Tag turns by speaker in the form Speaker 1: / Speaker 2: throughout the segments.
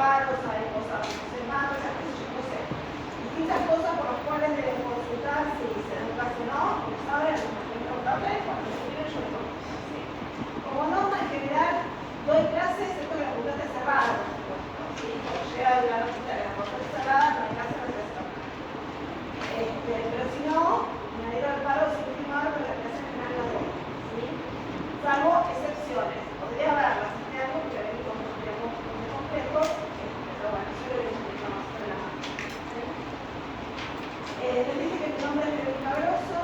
Speaker 1: reparos, hay cosas más, no sé, distintas cosas por las cuales deben consultar si se dan clase o no, como saben, es muy importante, cuando se quieren yo digo, sí. Como norma en general, doy clases, esto que la facultad está cerrada, por supuesto, ¿sí? Cuando llega la noticia de la facultad está cerrada, no hay clase, no se hace. Pero si no, me adhiero al paro de séptimo año, pero la clase en general no doy, ¿sí? Salvo excepciones, podría haberlas este año, porque venimos con tiempos muy complejos, pero bueno, yo lo voy a explicar más adelante, ¿sí? Les dije que mi nombre es Verónica Grosso,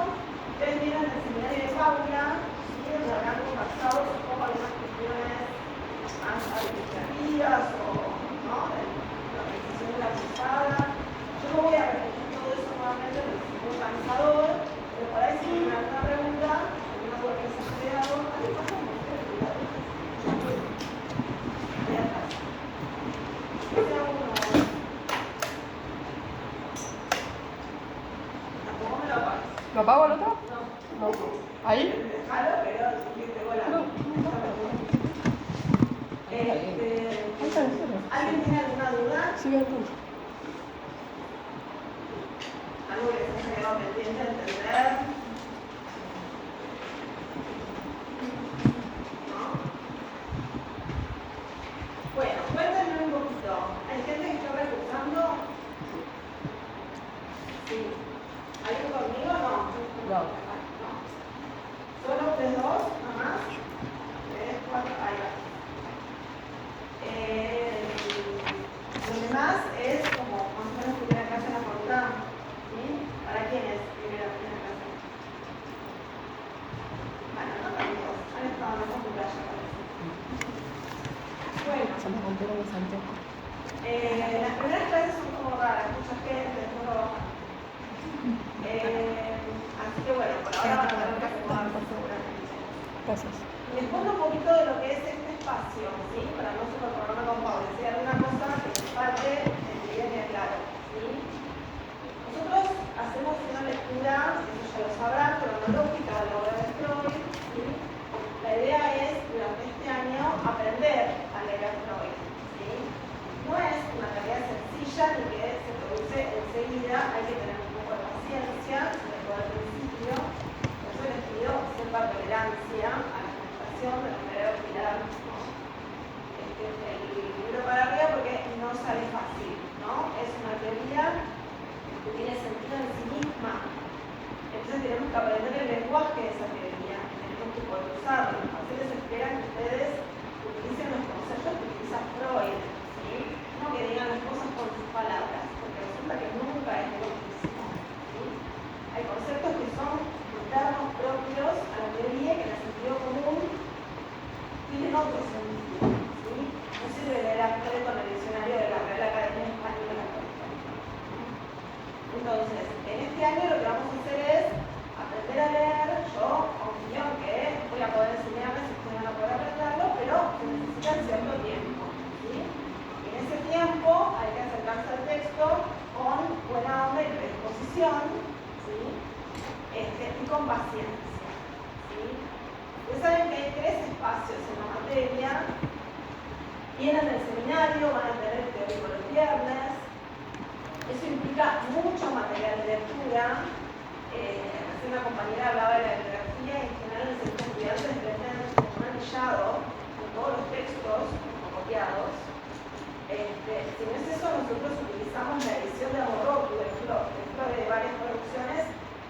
Speaker 1: ustedes vienen del seminario de Paula, ¿sí? Donde habrán conversado un poco algunas cuestiones más administrativas o ¿no? de la organización de la cruzada. Yo no voy a repetir todo eso nuevamente porque es muy cansador, pero por ahí si me dan una pregunta, alguna duda que se ha creado, ahí pasamos.
Speaker 2: ¿Lo apago el otro? No. ¿Ahí?
Speaker 1: Déjalo, pero que te volando. ¿Alguien tiene alguna duda?
Speaker 2: Sí, entonces.
Speaker 1: Algo que se haya quedado pendiente de entender. ¿No? Bueno, cuéntenme un poquito. ¿Hay gente que está recursando? Sí. ¿Alguien conmigo o no?
Speaker 2: No.
Speaker 1: ¿Solo ustedes dos? ¿Nada más? 3, 4, ahí va. Lo demás es como más o menos primera clase en la facultad. ¿Sí? ¿Para quién es primera clase? Bueno, no para todos. Han estado en la facultad ya parece. Bueno.
Speaker 2: Somos Montero de Santiago.
Speaker 1: Las primeras clases son como raras, mucha gente, después lo bajan. Así que bueno, por ahora van a tener que acomodarse seguramente.
Speaker 2: Gracias.
Speaker 1: Les cuento un poquito de lo que es este espacio, ¿sí? Para no superponerme con Pablo, si hay alguna cosa que nos falte, que quede claro, ¿sí? Nosotros hacemos una lectura, eso ya lo sabrán, cronológica de la obra de Freud, ¿sí? La idea es, durante este año, aprender a leer a Freud, ¿sí? No es una tarea sencilla ni que se produce enseguida, hay que tener un poco de paciencia, sobre todo al principio. Por eso les pido cierta tolerancia a la presentación de no querer tirar el libro para arriba porque no sale fácil, ¿no? Es una teoría que tiene sentido en sí misma. Entonces tenemos que aprender el lenguaje de esa teoría, tenemos que poder usarlo. Los pacientes esperan que ustedes utilicen los conceptos que utiliza Freud, ¿sí? No que digan las cosas con sus palabras, porque resulta que nunca es lo mismo, ¿sí? Hay conceptos que son internos propios a la teoría que en el sentido común tienen otro sentido, ¿sí? No sirve leer a Freud con el diccionario de la Real Academia Española. Entonces, en este año lo que vamos a hacer es aprender a leer. Yo confío en que voy a poder enseñarles si ustedes van a poder aprenderlo, pero se necesita cierto tiempo, ¿sí? En ese tiempo hay que acercarse al texto con buena onda y predisposición, ¿sí? Y con paciencia, ¿sí? Ustedes saben que hay 3 espacios en la materia. Vienen del seminario, van a tener teórico los viernes. Eso implica mucho material de lectura. Recién una compañera hablaba de la bibliografía y en general los estudiantes tienen un anillado con todos los textos copiados. Si no es eso, nosotros utilizamos la edición de Amorrotu, dentro de varias producciones,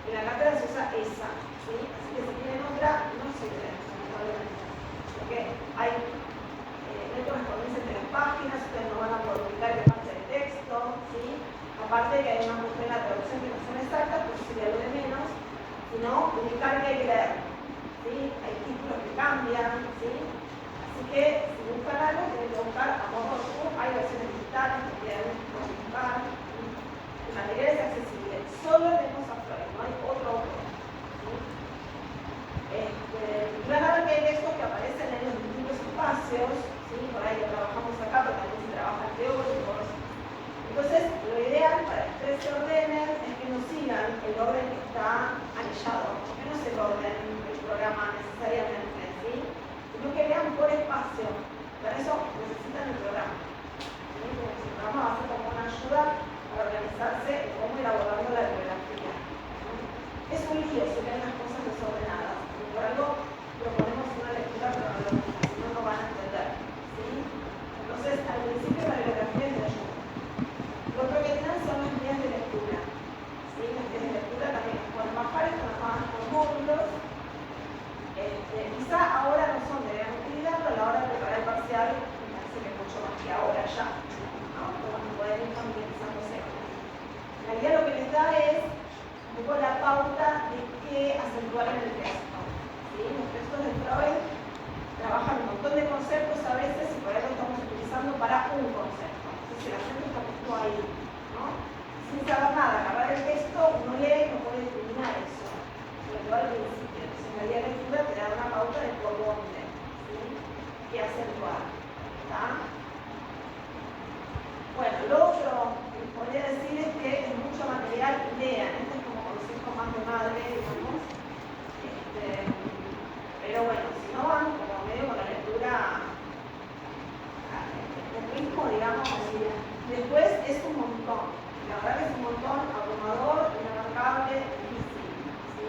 Speaker 1: y la cátedra se usa esa, ¿sí? Así que si tienen otra, no se creen, porque hay no hay correspondencia entre las páginas, ustedes no van a poder ubicar qué parte del texto, ¿sí? Aparte de que hay una muestra en la traducción que no son exactas, pues sería lo de menos, sino ubicar qué hay que leer, ¿sí? Hay títulos que cambian, ¿sí? Así que si buscan algo, tienen que buscar a modo de hay versiones digitales que pueden buscar, ¿sí? El material es accesible, solo tenemos a Freud, no hay otro autor, ¿sí? Van a ver que hay textos que aparecen en los distintos espacios, ¿sí? Por ahí lo trabajamos acá, pero también se trabaja teóricos. Entonces, lo ideal para que ustedes se ordenen es que no sigan el orden que está anillado, porque no es el orden del programa necesariamente, ¿sí? Sino que lean por espacio. Para eso necesitan el programa. ¿Sí? intelectual, me parece que mucho más que ahora ya, ¿no? Porque pueden ir familiarizándose con él. La guía lo que les da es un poco la pauta de qué acentuar en el texto. ¿Sí? Los textos de Freud trabajan un montón de conceptos a veces y por ahí lo estamos utilizando para un concepto. Entonces el acento está puesto ahí, ¿no? Sin saber nada, agarrar el texto, uno lee y no puede determinar eso. Lo que va al principio. Entonces la guía de lectura te da una pauta de por dónde, ¿sí? Qué acentuar. ¿Está? Bueno, lo otro que les podría decir es que es mucho material, lean. Este es como consejo más de madre, digamos. Pero bueno, si no van como medio con la lectura el ritmo, digamos, después es un montón. La verdad que es un montón abrumador, inabarcable, difícil. ¿Sí?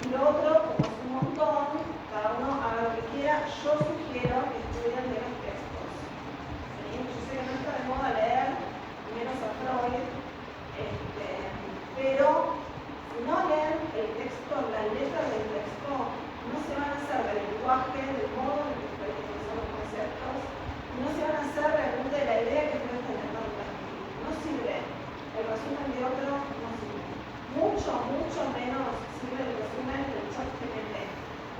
Speaker 1: Y lo otro, como es un montón, cada uno haga lo que quiera, yo sugiero que estudien de los textos. ¿Sí? Yo sé que no está de moda leer, menos a Freud, pero si no leen el texto, la letra del texto, no se van a hacer del lenguaje, del modo en que Freud utilizó los conceptos, y no se van a hacer realmente de la idea que Freud está intentando transmitir. No sirve. El resumen de otro no sirve. Mucho, mucho menos sirve el resumen del chat GPT.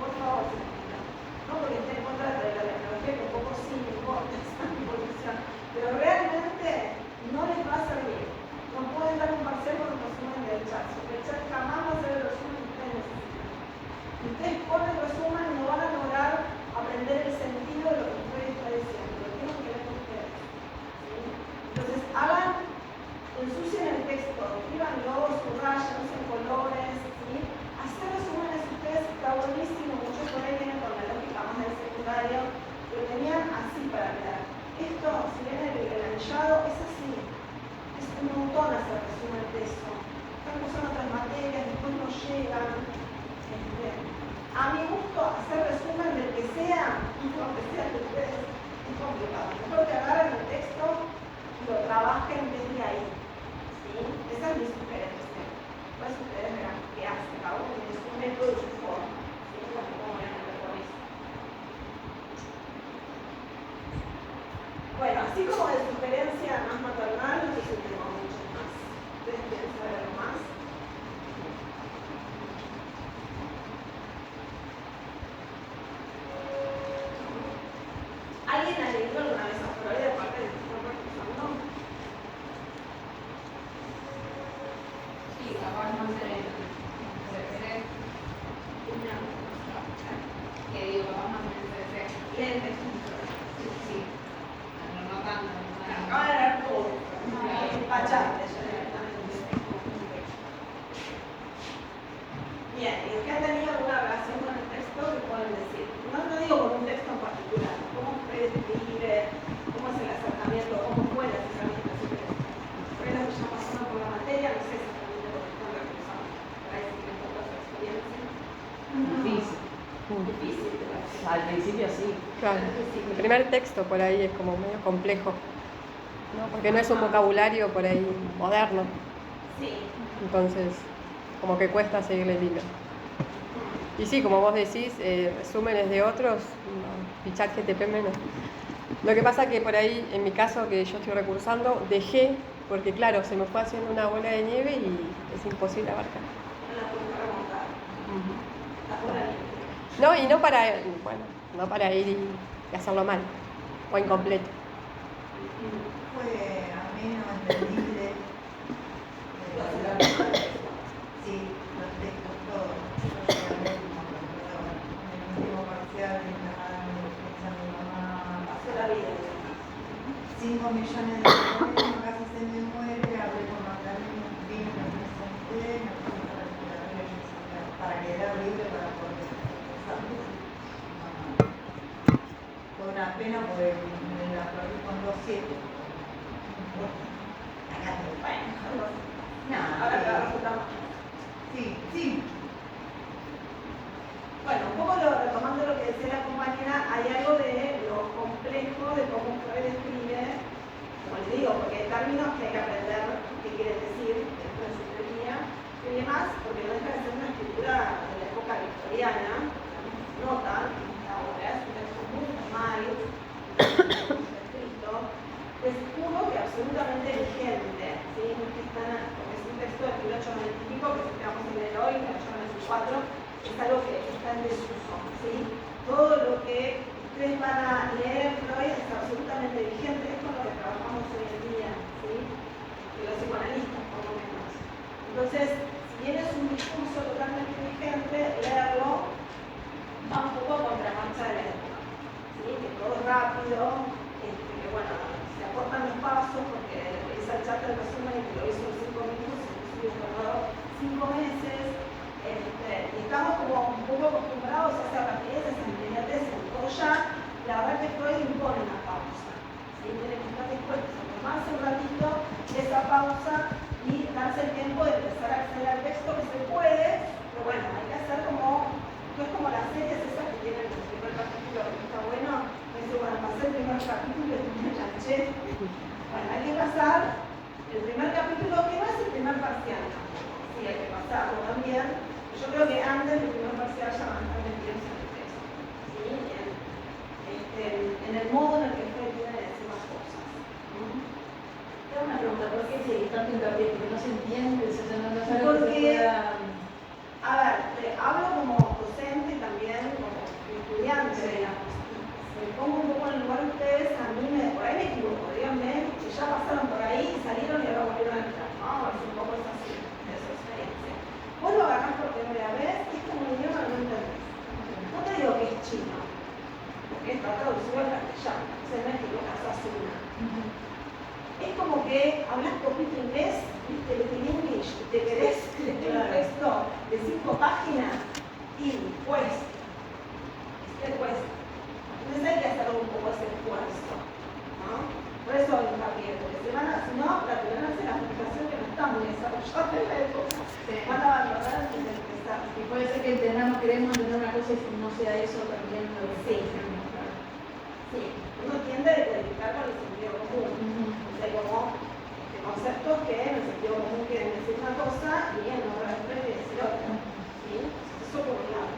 Speaker 1: Por favor, señorita. No porque esté en contra de la tecnología, que un poco sí me importa esa mi posición, pero realmente no les va a servir. No pueden dar un parcial con un resumen del chat. Porque el chat jamás va a ser el resumen que ustedes necesitan. Si ustedes ponen el resumen, no van a lograr aprender el sentido de lo que Freud está diciendo. Lo tienen que leer ustedes. ¿Sí? Entonces, ensucien el texto, escríbanlo, subrayen, usen colores. ¿Sí? Hacer resúmenes ustedes está buenísimo. Muchos por ahí vienen con la lógica más del secundario. Lo tenían así para leer. Esto, si ven el anillado, es así. Es un montón hacer resumen de eso. Están usando otras materias, después no llegan. A mi gusto, hacer resumen del que sea, aunque sea de ustedes, es complicado. Mejor que agarren el texto y lo trabajen desde ahí. ¿Sí? Esa es mi sugerencia. Después ustedes verán qué hacen. Cada uno tiene su método y su forma. ¿Sí? Tampoco me voy a meter con eso. Bueno, así como de sugerencia más maternal, no sé si tengo muchas más. ¿Ustedes quieren saber algo más? ¿Alguien ha leído alguna vez a Freud aparte de Stefan Marcusano?
Speaker 3: Sí, capaz no sé, que digo, capaz más en CDC.
Speaker 1: Leen textos de Freud.
Speaker 3: Sí, no tanto.
Speaker 1: Acaba de leer todo. Empacharte ya directamente. Bien, y los que han tenido alguna relación con el texto, ¿qué pueden decir? No digo con un texto en particular, cómo Freud escribe, cómo es el acercamiento, cómo fue el acercamiento a su texto. Freud ya pasando por la materia, no sé exactamente por qué están regresando. Para decir que es otra su experiencia.
Speaker 4: Difícil.
Speaker 1: Difícil, ¿verdad?
Speaker 4: Al principio sí.
Speaker 2: Claro. El primer texto por ahí es como medio complejo, ¿no? Porque no es un vocabulario por ahí moderno.
Speaker 1: Sí.
Speaker 2: Entonces, como que cuesta seguirle el hilo. Y sí, como vos decís, resúmenes de otros, no, y ChatGPT menos. Lo que pasa que por ahí, en mi caso, que yo estoy recursando, dejé, porque claro, se me fue haciendo una bola de nieve y es imposible abarcar.
Speaker 1: No la puedo remontar. La bola libre.
Speaker 2: No, y no para ir y hacerlo mal, o incompleto.
Speaker 5: Fue ameno, entendible. Sí, los textos todos. Yo llegué en el último parcial de la defensa de mi mamá.
Speaker 1: Pasó la vida.
Speaker 5: 5 millones de dólares, casi se me muere, hablé con Magdalena, vine, me presenté, me puse para respirar para quedar libre para poder expresar. Fue una pena porque me la perdí con 2-7.
Speaker 1: Bueno,
Speaker 5: No,
Speaker 1: ahora te va a resultar más.
Speaker 5: sí.
Speaker 1: Bueno, un poco retomando lo que decía la compañera, hay algo de lo complejo de cómo Freud escribe, como les digo, porque hay términos que hay que aprender qué quieren decir dentro de su teoría y demás, porque no deja de ser una escritura de la época victoriana, nota, la obra es un texto muy formal, texto de 1890 y pico, que es el que vamos a leer hoy, 1894, es algo que está en desuso, ¿sí? Todo lo que ustedes van a leer en Freud es absolutamente vigente, es con lo que trabajamos hoy en día, ¿sí? De los psicoanalistas, por lo menos. Entonces, si bien es un discurso totalmente vigente, leerlo va un poco contra la marcha de la época, ¿sí? Que todo es rápido, que bueno, se acortan los pasos porque esa chata de resumen que lo hizo en 5 minutos, se lo tardó 5 meses, y estamos como un poco acostumbrados a esa rapidez, a esa inmediatez, en todo ya. La verdad que Freud impone una pausa, ¿sí? Tiene que estar dispuesto a tomarse un ratito esa pausa y darse el tiempo de empezar a acceder al texto que se puede, pero bueno, hay que hacer como, no es como las series esas que tienen el primer capítulo que está bueno, me dice, bueno, pasé el primer capítulo y me enganché. Bueno, hay que pasar el primer capítulo, que no es el primer parcial, sí, hay que pasarlo también. Yo creo que antes del primer parcial ya van a estar metidos en el texto, ¿sí? En el modo en el que Freud tiene de decir las cosas.
Speaker 4: Tengo una pregunta, ¿por qué se tanto hincapié? Porque no se entiende, no es algo que se
Speaker 1: Porque,
Speaker 4: pueda...
Speaker 1: a ver, hablo como docente y también como estudiante, digamos. Me pongo un poco en el lugar de ustedes, a mí por ahí me equivoco, díganme que ya pasaron por ahí, salieron y ahora volvieron a entrar. No, es un poco así, de su experiencia. Vos lo agarrás por primera vez y es como un idioma que no entendés. No te digo que es chino, porque está traducido al castellano, se me equivocas, Asuna. Es como que hablas poquito inglés, viste, le tenés English, y te querés leer un texto de 5 páginas y cuesta. Entonces hay que hacer un poco ese esfuerzo, ¿no? Por eso hay hincapié, porque si no, la que van a hacer la aplicación que no está muy desarrollada en la época, van a abandonar antes de empezar.
Speaker 4: Y puede ser que entendamos, queremos entender una cosa y no sea eso también lo que
Speaker 1: Sí. Sí, uno tiende a identificar con el sentido común. Hay como conceptos que en el sentido común quieren decir una cosa y en otra quieren decir otra. ¿Sí? Eso por un lado.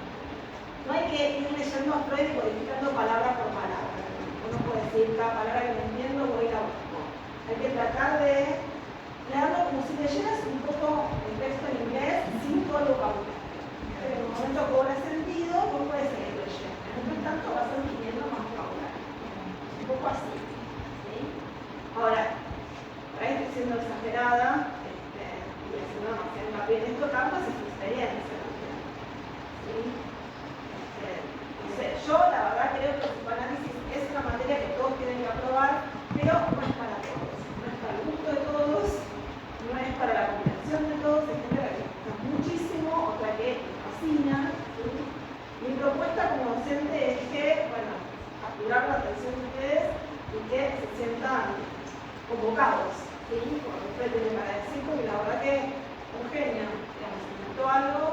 Speaker 1: No hay que ir leyendo a Freud y codificando palabra por palabra. Uno puede decir cada palabra que no entiendo, voy a la busco. Hay que tratar de leerlo como si leyeras un poco el texto en inglés sin todo el vocabulario. En el momento que cobra sentido, vos puedes seguir leyendo. Mientras tanto vas adquiriendo más vocabulario. Un poco así. ¿Sí? Ahora, por ahí estoy siendo exagerada y haciendo demasiado hincapié en esto, tanto es su experiencia también. ¿Sí? No sé, yo la verdad creo que el psicoanálisis es una materia que todos tienen que aprobar, pero no es para todos. No es para el gusto de todos, no es para la combinación de todos, hay gente que le gusta muchísimo, otra que me fascina. ¿Sí? Mi propuesta como docente es que, bueno, capturar la atención de ustedes y que se sientan convocados, ¿sí? Por lo que tienen para decir, porque la verdad que un genio, digamos, inventó algo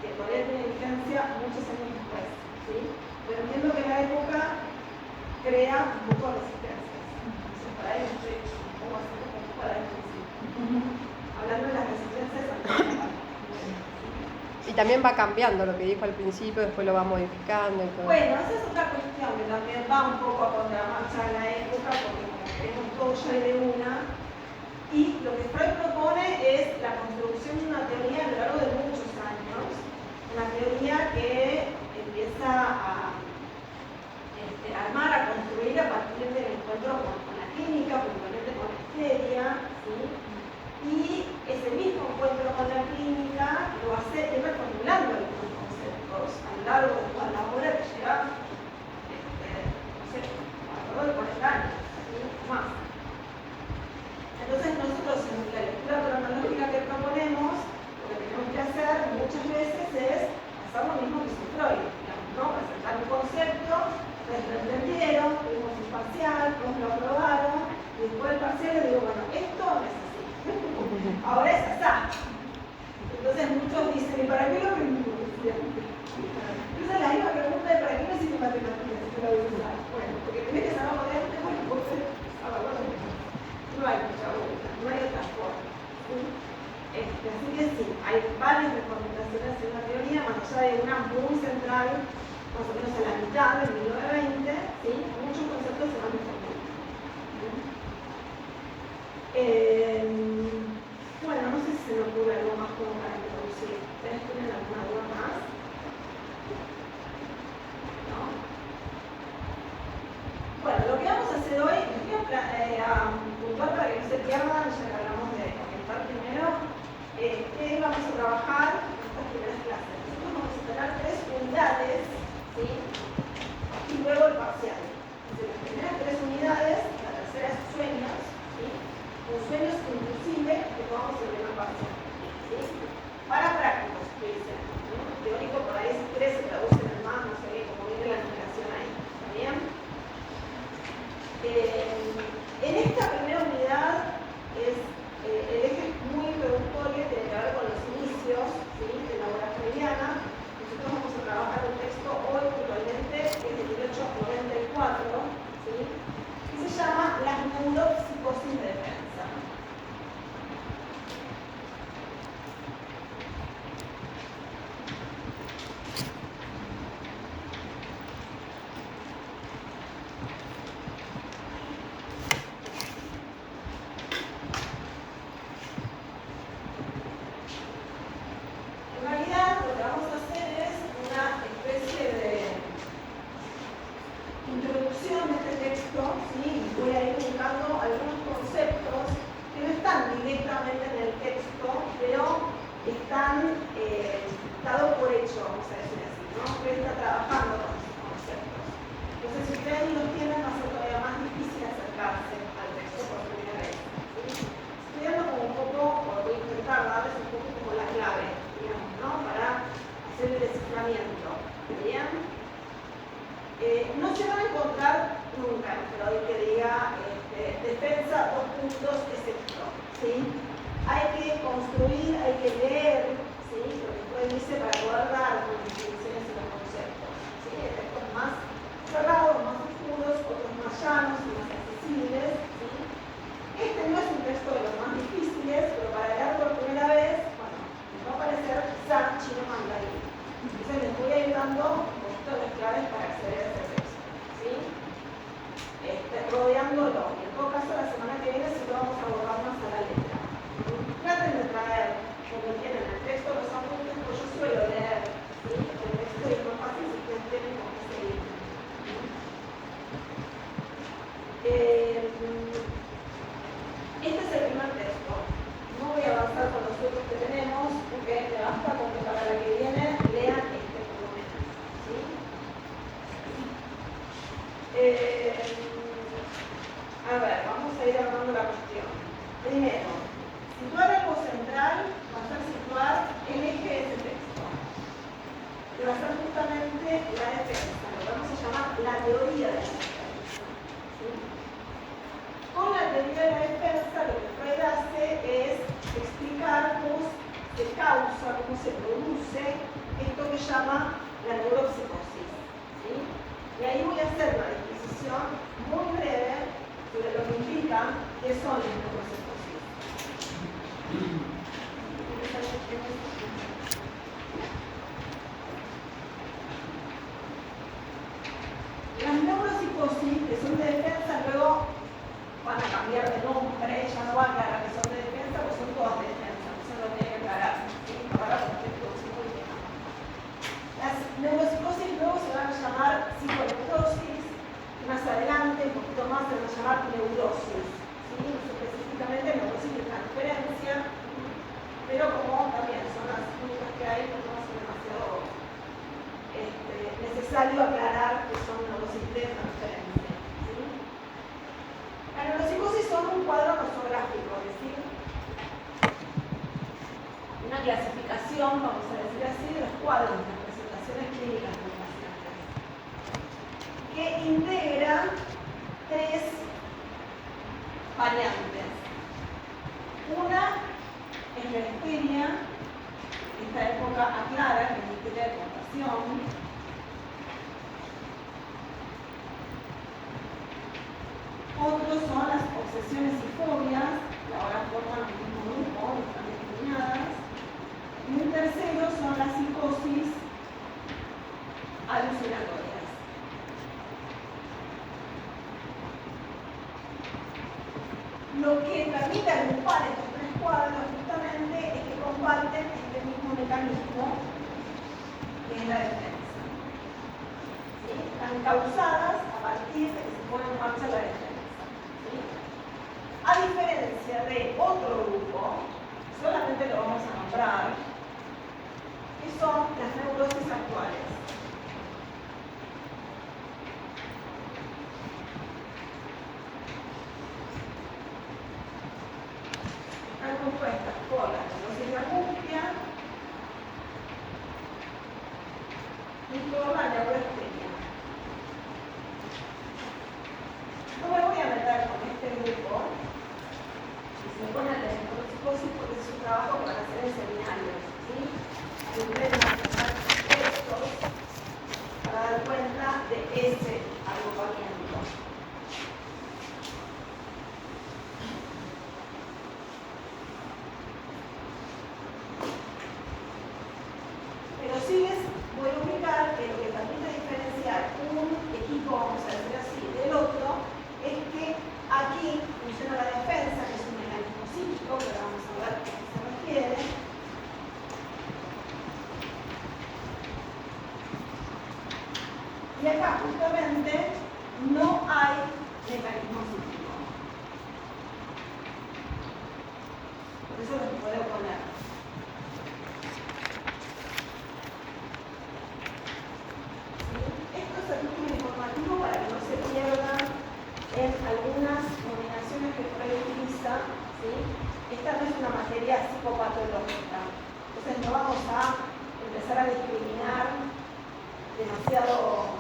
Speaker 1: que todavía tiene vigencia muchos años después, ¿sí? Pero entiendo que la época crea un poco de resistencias. Entonces, para ello estoy un poco así como para el principio. Hablando de las resistencias actuales.
Speaker 2: Y también va cambiando lo que dijo al principio, después lo va modificando y todo.
Speaker 1: Bueno, esa es otra cuestión que también va un poco a contramarcha de la época, porque como queremos todo ya de una, y lo que Freud propone es la construcción de una teoría a lo largo de muchos años, una teoría que empieza a armar, a construir a partir del encuentro con la clínica, principalmente con la histeria, ¿sí? Y ese mismo encuentro con la clínica lo hace ir reformulando algunos conceptos a lo largo de toda la obra que lleva, no sé, alrededor de 40 años, ¿sí? Más. Entonces nosotros en la lectura cronológica que proponemos, lo que tenemos que hacer muchas veces es hacer lo mismo que hizo Freud, digamos, ¿no? Presentar un concepto, ustedes lo entendieron, tuvimos un parcial, todos lo aprobaron, y después del parcial les digo, bueno, esto es así. Ahora es así. Entonces muchos dicen, ¿y para qué lo aprendimos? Esa es la misma pregunta de ¿para qué no existe matemáticas? Si no lo voy a usar. Bueno, porque tenés que saber poner bueno, no hay mucha vuelta, no hay otra forma. ¿Sí? Así que sí, hay varias reformulaciones en la teoría, más allá de una muy central, más o menos a la mitad del 1920, ¿sí? Muchos conceptos se van reformulando. Bueno, no sé si se me ocurre puntuar para que no se pierdan, ya que hablamos de comentar primero, que vamos a trabajar en estas primeras clases. Nosotros vamos a tener 3 unidades, ¿sí? Y luego el parcial. Entonces, las primeras 3 unidades, la tercera es sueños, ¿sí? Con sueños inclusive que podamos el primer parcial, ¿sí? Para prácticos, que dicen, ¿no? Teórico por ahí si 3 se traducen en más, no sé bien cómo viene la numeración ahí, ¿está bien? En esta primera unidad el eje es muy introductorio, tiene que ver con los inicios, ¿sí? De la obra freudiana. Nosotros vamos a trabajar un texto hoy, puntualmente, que es de 1894, ¿sí? Que se llama Las neuropsicosis de defensa. En realidad, lo que vamos a hacer es una especie de introducción de este texto, ¿sí? Voy a ir buscando algunos conceptos que no están directamente en el texto, pero están dados por hecho, vamos a decir así, ¿no? Que está trabajando con esos conceptos. Entonces, si ustedes los tienen, va a ser todavía más difícil acercarse al texto por primera vez, ¿sí? Estudiando como un poco, o voy a intentar darles un poco como la clave, digamos, ¿no? Para hacer el desciframiento, ¿bien? No se van a encontrar nunca en Freud que diga defensa, 2 puntos, excepto, ¿sí? Hay que construir, hay que leer, ¿sí? Lo que Freud dice para poder dar las definiciones y los conceptos, ¿sí? Hay textos más cerrados, más oscuros, otros más llanos y más accesibles, ¿sí? Este no es un texto de los más difíciles, pero para leer por primera vez, bueno, les va a aparecer quizá chino mandarín. Entonces les voy a ir dando un poquito las claves para acceder a ese texto, ¿sí? Rodeándolo. En todo caso, la semana que viene sí lo vamos a abordar más a la letra. Traten de traer, como tienen el texto, los apuntes, pues yo suelo leer, ¿sí? El texto es más fácil si ustedes tienen con qué seguir. Este es el primer texto. No voy a avanzar con los otros que tenemos, porque me basta con que para la que viene lean este por lo menos, ¿sí? A ver, vamos a ir armando la cuestión. Primero, situar algo central va a ser situar el eje de ese texto, que va a ser justamente la defensa, lo que vamos a llamar la teoría de la defensa, ¿sí? Con la teoría de la defensa, lo que Freud hace es explicar cómo se causa, cómo se produce esto que llama la neuropsicosis, ¿sí? Y ahí voy a hacer una disquisición muy breve sobre lo que implica qué son las neuropsicosis. Las neuropsicosis, que son de defensa, luego van a cambiar de nombre, ya no van a aclarar que son de defensa, pues son todas de defensa, no se lo tiene que aclarar, ¿sí? Ahora porque estoy introduciendo el tema. Las neuropsicosis luego se van a llamar psiconeurosis, y más adelante, un poquito más, se van a llamar neurosis, ¿sí? Específicamente neurosis de transferencia, pero como también son las únicas que hay, pues no va a ser demasiado necesario aclarar que son neurosis de transferencia, ¿sí? Las neuropsicosis son un cuadro nosográfico, es decir, una clasificación, vamos a decir así, de los cuadros, de las presentaciones clínicas de los pacientes, que integra 3 variantes. Una es la histeria, esta época aclara que es la histeria de contación. Otros son las obsesiones y fobias, que ahora forman el mismo grupo, están discriminadas. Y un tercero son las psicosis alucinatorias. Lo que permite agrupar estos 3 cuadros justamente es que comparten este mismo mecanismo que es la defensa, ¿sí? Están causadas a partir de que se pone en marcha la defensa, ¿sí? A diferencia de otro grupo, solamente lo vamos a nombrar, que son las neurosis actuales. Están compuestas por la neurosis de angustia y por la neurastenia. No me voy a meter con este grupo. Si se pone la neuropsicosis porque es un trabajo que van a hacer en seminarios, ¿sí? Ustedes van a tomar textos para dar cuenta de ese agrupamiento. Pero sí les voy a ubicar que lo que permite diferenciar un equipo, vamos a decir así, del otro, es que aquí funciona la defensa, que es un mecanismo psíquico, que ahora vamos a ver a qué se refiere. Y acá justamente no hay mecanismo psíquico. Por eso lo puedo poner. Esto es el título informativo para que no se pierdan en algunas nominaciones que por ahí utiliza, ¿sí? Esta no es una materia psicopatológica, entonces no vamos a empezar a discriminar demasiado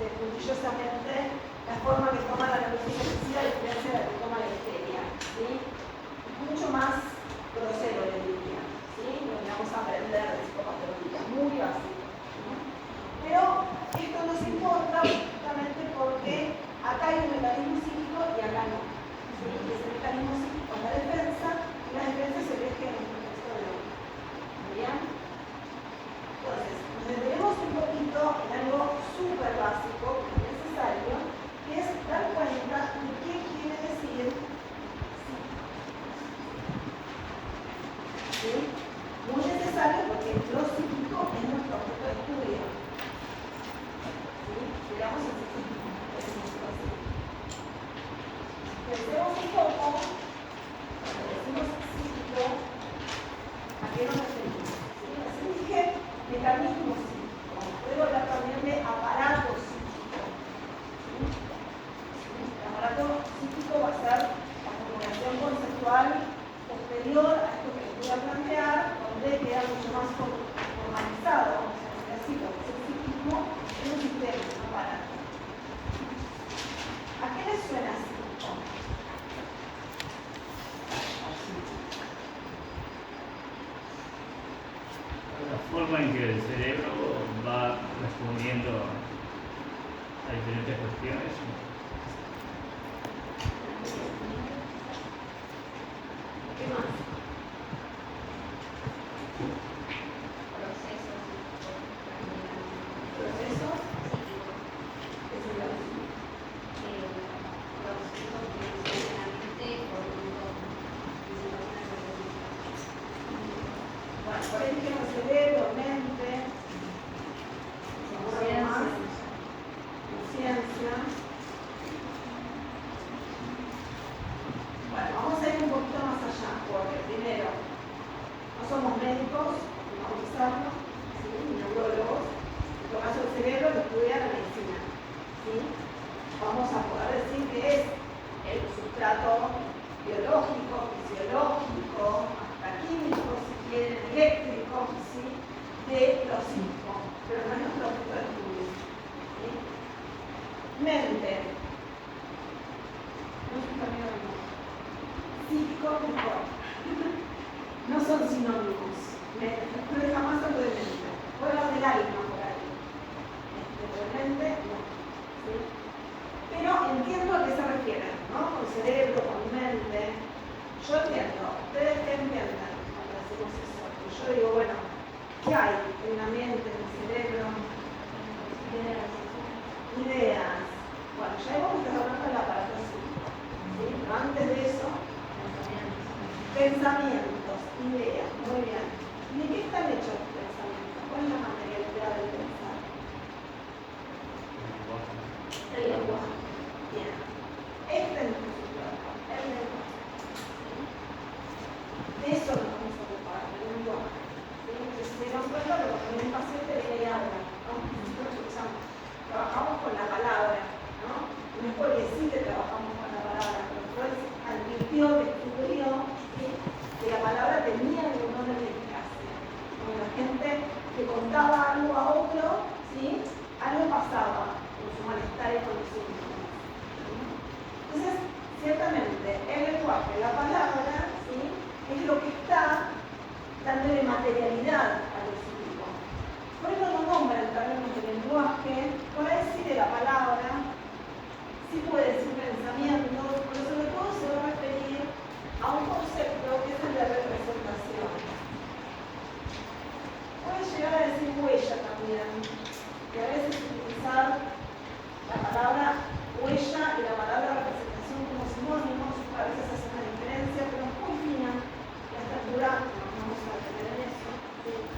Speaker 1: puntillosamente la forma que toma la neurosis afectiva a diferencia de la que toma la histeria, ¿sí? Es mucho más grosero, le diría, ¿sí? Lo que vamos a aprender de psicopatología, muy básico, ¿no? Pero esto nos importa justamente porque acá hay un mecanismo psíquico y acá no, ¿sí? Y ese mecanismo psíquico es la defensa, y la defensa se rige en el contexto de lo mismo. ¿Muy bien? Entonces, nos detenemos un poquito en algo súper básico, que es necesario, que es dar cuenta de qué quiere decir psíquico. ¿Sí? Muy necesario porque lo psíquico es nuestro objeto de estudio. ¿Sí? Llegamos a psíquico. Pensemos un poco, cuando decimos psíquico, ¿a qué nos referimos? ¿Sí? Así dije, mecanismos psíquicos. Puedo hablar también de aparato psíquico. ¿Sí? El aparato psíquico va a ser la comunicación conceptual posterior a esto que les voy a plantear, donde queda mucho más formalizado, vamos a decir así, lo que es el psiquismo en un sistema, un aparato. ¿A qué les suena psíquico?
Speaker 6: La forma en que el cerebro va respondiendo a diferentes cuestiones.
Speaker 1: ¿Qué más? Procesos. ¿Qué sería eso? Bueno, por ahí dijimos cerebro, mente, conciencia. Bueno, vamos a ir un poquito más allá, porque primero, no somos médicos, no vamos a usarlo, ¿sí? Ni neurólogos. En todo caso, el cerebro lo estudia la medicina, ¿sí? Vamos a poder decir que es el sustrato biológico, fisiológico, hasta químico, si quieren, eléctrico, ¿sí? De los psíquicos, pero no es nuestro objeto de estudio, ¿sí? Mente. No es un camino de mundo. Psíquico, mejor. No son sinónimos. No es jamás algo de mente. Puedo hablar del alma por ahí. Pero de mente, no. ¿Sí? Pero entiendo a qué se refieren, ¿no? Con cerebro, con mente. Yo entiendo. ¿Ustedes qué entienden cuando hacemos eso? Porque yo digo, bueno, ¿qué hay en la mente, en el cerebro? Ideas. Bueno, ya hemos estado hablando del aparato psíquico, ¿sí? Pero antes de eso, pensamientos, ideas, muy bien. ¿Y de qué están hechos los pensamientos? ¿Cuál es la materialidad del pensar? El lenguaje. Bien. Este es nuestro sustrato, el lenguaje. pasaba con su malestar y con los síntomas. ¿Sí? Entonces, ciertamente, el lenguaje, la palabra, ¿sí? Es lo que está dándole materialidad a lo psíquico. Por eso no nombra en términos de lenguaje, puede decir de la palabra, sí puede decir pensamientos, pero sobre todo se va a referir a un concepto que es el de representación. Puede llegar a decir huella también, y a veces utilizar la palabra huella y la palabra representación como sinónimos, a veces hace una diferencia, pero es muy fina, la estatura no vamos a tener en eso. ¿Sí?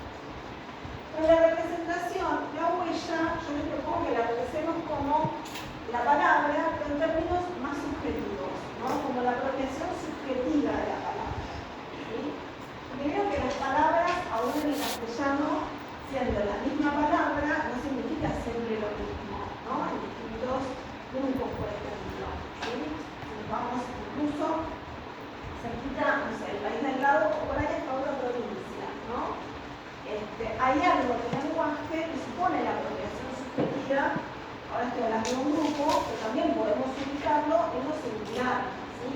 Speaker 1: Pero la representación, la huella, yo les propongo que la pensemos como la palabra, pero en términos más subjetivos, ¿no? Como la apropiación subjetiva de la palabra. ¿Sí? Porque creo que las palabras, aún en el castellano, siendo la misma palabra, no significa siempre lo mismo, ¿no? En distintos grupos, por ejemplo. ¿Sí? Si nos vamos incluso cerquita, no sé, el país del lado, o por ahí hasta otra provincia, ¿no? Hay algo en el lenguaje que supone la apropiación subjetiva. Ahora estoy hablando de un grupo, que también podemos ubicarlo en lo singular. ¿Sí?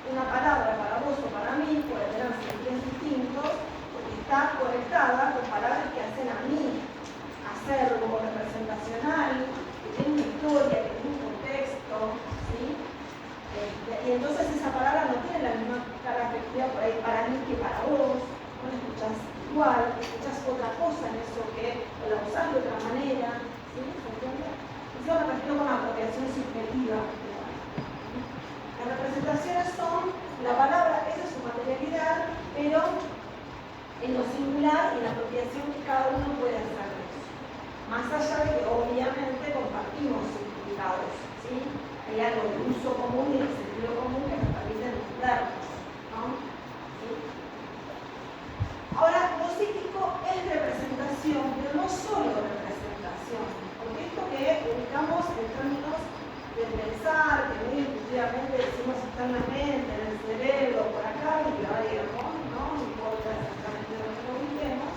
Speaker 1: Una palabra para vos o para mí puede tener sentidos distintos porque está conectada con palabras que hacen a mí, acervo, representacional, que tiene una historia, que tiene un contexto. ¿Sí? Y entonces esa palabra no tiene la misma carga afectiva por ahí para mí que para vos. No la escuchás igual, escuchás otra cosa en eso que o la usás de otra manera. ¿Sí? ¿Se entiende? Yo me refiero con la apropiación subjetiva. Las representaciones son la palabra, esa es su materialidad, pero en lo singular y la apropiación que cada uno puede hacer de eso. Más allá de que obviamente compartimos significados, ¿sí? Hay algo de uso común y de sentido común que nos permite entendernos, ¿no? ¿Sí? Ahora, lo psíquico es representación, pero no solo representación. Porque esto que ubicamos en términos de pensar, que muy intuitivamente decimos está en la mente, en el cerebro, por acá, y que variemos, ¿no? No importa exactamente dónde lo ubiquemos.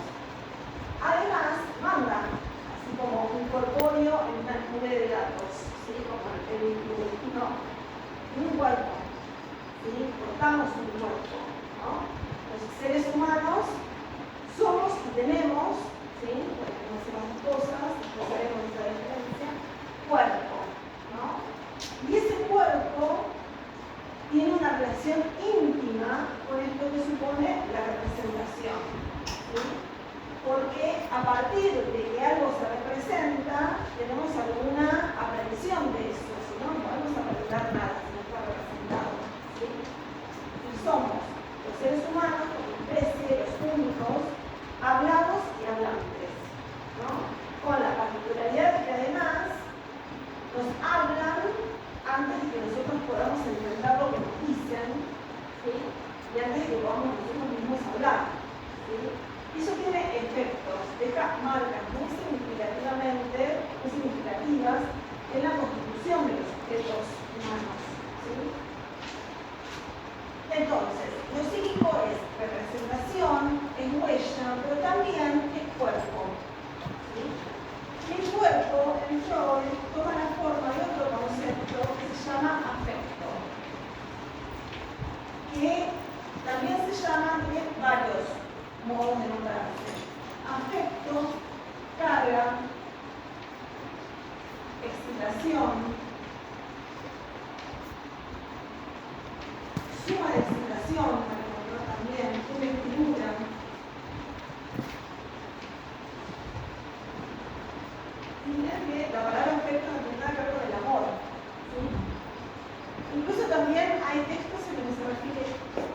Speaker 1: Además, manda, así como un corpóreo en una nube de datos, ¿sí? Como el no, un cuerpo, ¿sí? Portamos un cuerpo, ¿no? Los seres humanos somos y tenemos, ¿sí? Porque no hacemos las cosas, no sabemos esa diferencia, cuerpo, ¿no? Y ese cuerpo tiene una relación íntima con esto que supone la representación, ¿sí? Porque a partir de que algo se representa, tenemos alguna aprensión de eso, si no, no podemos aprender nada si no está representado, ¿sí? Y somos los seres humanos, como especie, los únicos, hablados y hablantes, ¿no? Con la particularidad de que además nos hablan antes de que nosotros podamos entender lo que nos dicen, ¿sí? Y antes de que podamos nosotros mismos hablar, ¿sí? Y eso tiene efectos, deja marcas muy significativas en la constitución de los objetos humanos, ¿sí? Entonces, lo psíquico es representación, es huella, pero también es cuerpo. ¿Sí? Y el cuerpo, en Freud, toma la forma de otro concepto que se llama afecto, que también se llama, tiene varios modos de nombrarse. Afecto, carga, excitación, suma de excitación, para encontrar también, investidura. Miren que la palabra afecto no tiene nada que ver con el amor, ¿sí? Incluso también hay textos en los que se refiere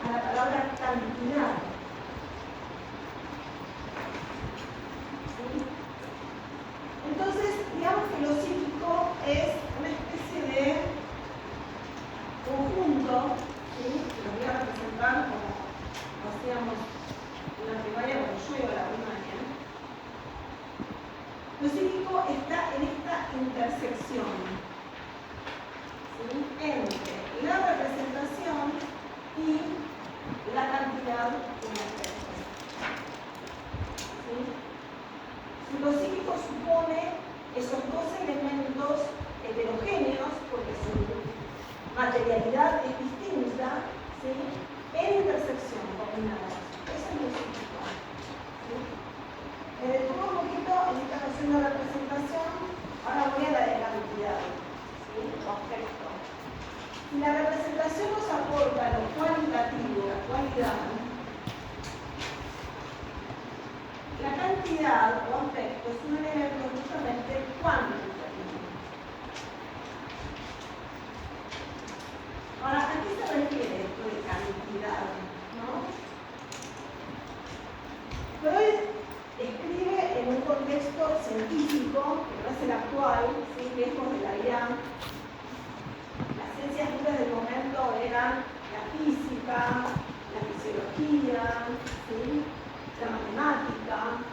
Speaker 1: a la palabra cantidad. ¿Sí? Entonces, digamos que lo psíquico es una cantidad o afecto es un elemento justamente cuantitativo. Ahora, ¿a qué se refiere esto de cantidad? ¿No? Freud escribe en un contexto científico, que no es el actual, ¿sí? Lejos de la IA. Las ciencias duras del momento eran la física, la fisiología, ¿sí? La matemática.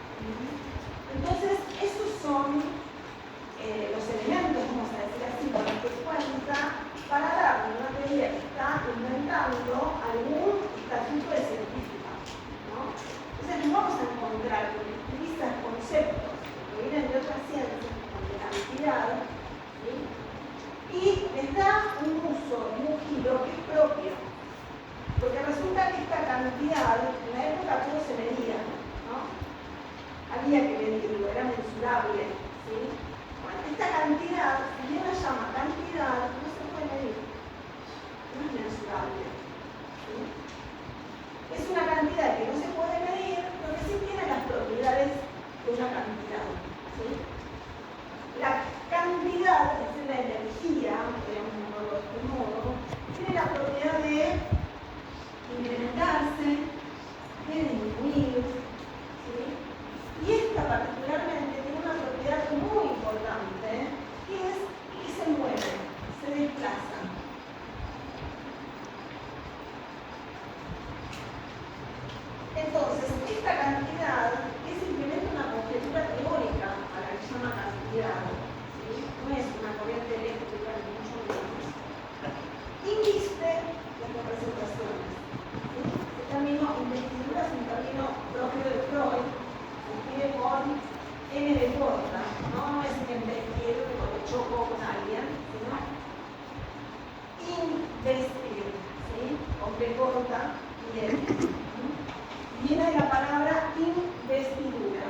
Speaker 1: Entonces, esos son los elementos, vamos a decir así, con los que cuenta para darle una teoría que está inventando algún estatuto de científica, ¿no? Entonces nos vamos a encontrar con que utiliza conceptos que vienen de otras ciencias, como de cantidad, ¿sí? Y les da un uso y un giro que es propio. Porque resulta que esta cantidad, en la época todo se medía, ¿no? Había que medirlo, era mensurable, ¿sí? Bueno, esta cantidad, si bien la llama cantidad, no se puede medir, no es mensurable, ¿sí? Es una cantidad que no se puede medir, pero que sí tiene las propiedades de una cantidad, ¿sí? La cantidad, es decir, la energía, podríamos llamarlo de este modo, tiene la propiedad de incrementarse, de disminuir, ¿sí? Y esta particularmente tiene una propiedad muy importante, que es que se mueve, se desplaza. Entonces, esta cantidad es simplemente una conjetura teórica a la que se llama cantidad, ¿sí? No es una corriente eléctrica ni mucho menos. Inviste las representaciones. ¿Sí? El término investidura es un término propio de Freud, se escribe con N de corta, no es un investir porque choco con alguien, sino investir, ¿sí? Con B corta y N. Viene de la palabra investidura,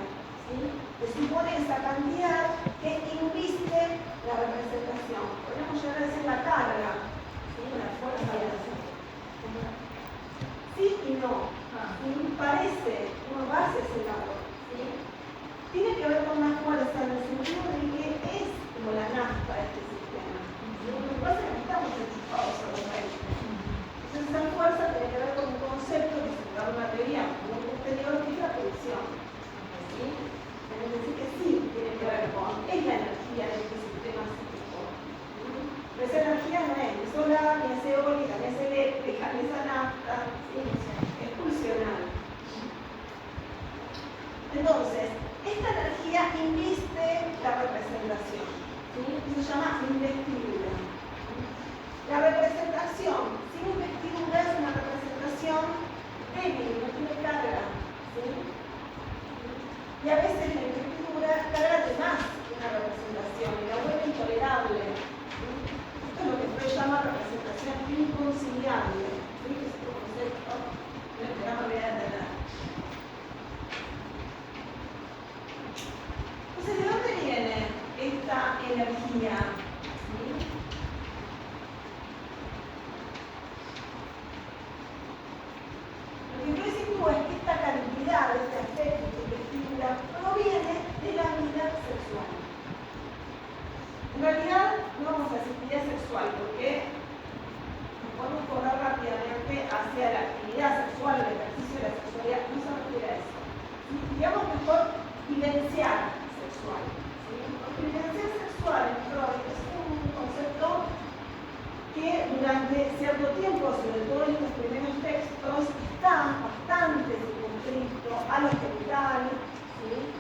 Speaker 1: ¿sí? Que supone esa cantidad que inviste la representación. Podríamos llegar a decir la carga, ¿sí? La fuerza de la acción. Sí y no. ¿Sí? Parece, uno va hacia ese lado, ¿sí? Tiene que ver con una fuerza en el sentido de que es como la nafta de este sistema. ¿Sí? Lo que pasa es que estamos enchufados a los reyes. Entonces esa fuerza tiene que ver con un concepto que se da una teoría muy posterior, que es la presión. ¿Sí? Es decir, que sí tiene que ver con, es la energía de este sistema psíquico. ¿Sí? Pero esa energía no es ni solar, ni es eólica, ni es eléctrica, ni es nafta, ¿sí? Es pulsional. Entonces, esta energía inviste la representación. ¿Sí? Eso se llama investidura. La representación sin investidura es una representación débil, no tiene carga, ¿sí? Y a veces la investidura carga de más que una representación y la vuelve intolerable, ¿sí? Esto es lo que Freud llama representación inconciliable, ¿sí? Que es otro concepto que no me voy a entender. Entonces, ¿de dónde viene esta energía? ¿Sí? Lo que Freud sitúa es que esta cantidad, este afecto, esta investidura, proviene de la vida sexual. En realidad, no vamos a decir vida sexual porque nos podemos correr rápidamente hacia la actividad sexual, el ejercicio de la sexualidad, no se refiere a eso. ¿Sí? Digamos mejor vivenciar sexual. ¿Sí? Porque vivenciar sexual en Freud es un concepto que durante cierto tiempo, sobre todo en estos primeros textos, está bastante circunscrito a lo genital, ¿sí?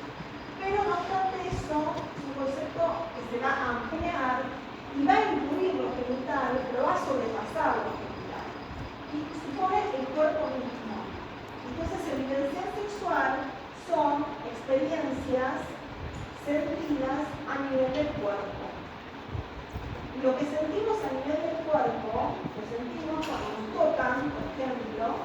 Speaker 1: Pero no obstante eso, es un concepto que se va a ampliar y va a incluir lo genital, pero va a sobrepasar lo genital. Y supone el cuerpo mismo. Entonces, el vivenciar sexual son experiencias sentidas a nivel del cuerpo. Lo que sentimos a nivel del cuerpo, lo sentimos cuando nos tocan, por ejemplo,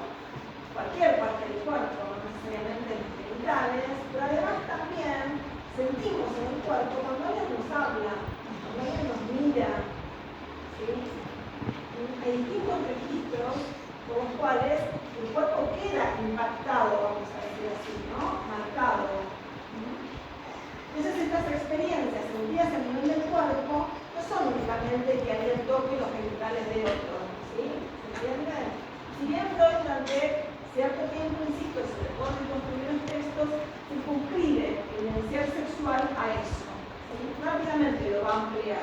Speaker 1: cualquier parte del cuerpo, no necesariamente los genitales, pero además también sentimos en el cuerpo cuando alguien nos habla, cuando alguien nos mira, ¿sí? Hay distintos registros por los cuales el cuerpo queda impactado, vamos a decir así, ¿no? Marcado. solamente que alguien toque los genitales de otro, ¿sí? ¿Se entiende? Si bien Freud durante cierto tiempo, insisto, se recorre en los primeros textos, circunscribe el enunciar sexual a eso, ¿sí? Rápidamente lo va a ampliar.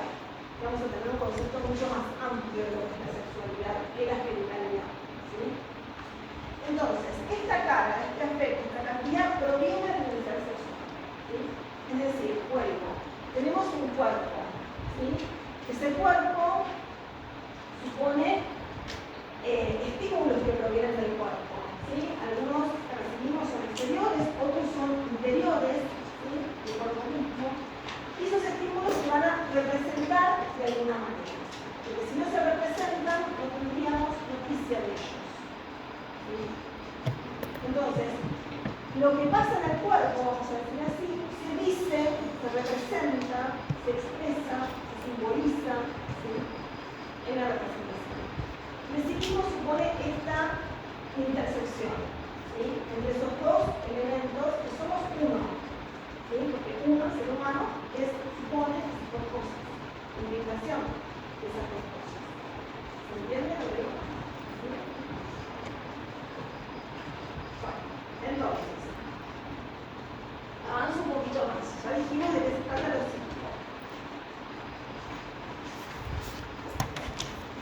Speaker 1: Vamos a tener un concepto mucho más amplio de lo que es la sexualidad que la genitalidad, ¿sí? Entonces, esta carga, este afecto, esta cantidad proviene del enunciar sexual, ¿sí? Es decir, vuelvo, tenemos un cuerpo, ¿sí? Ese cuerpo supone estímulos que provienen del cuerpo, ¿sí? Algunos que recibimos son exteriores, otros son interiores, ¿sí? Del cuerpo mismo. Y esos estímulos se van a representar de alguna manera. Porque si no se representan, no tendríamos noticia de ellos, ¿sí? Entonces, lo que pasa en el cuerpo, vamos a decir así, se dice, se representa, se expresa, se simboliza, ¿sí? En la representación. Recibimos supone esta intersección, ¿sí? Entre esos dos elementos que somos uno, ¿sí? Porque uno, ser humano, supone esas dos cosas, implicación de esas dos cosas. ¿Se entiende lo que digo? ¿Sí? Bueno, entonces, avanzo un poquito más. Ya dijimos de qué se trata lo psíquico.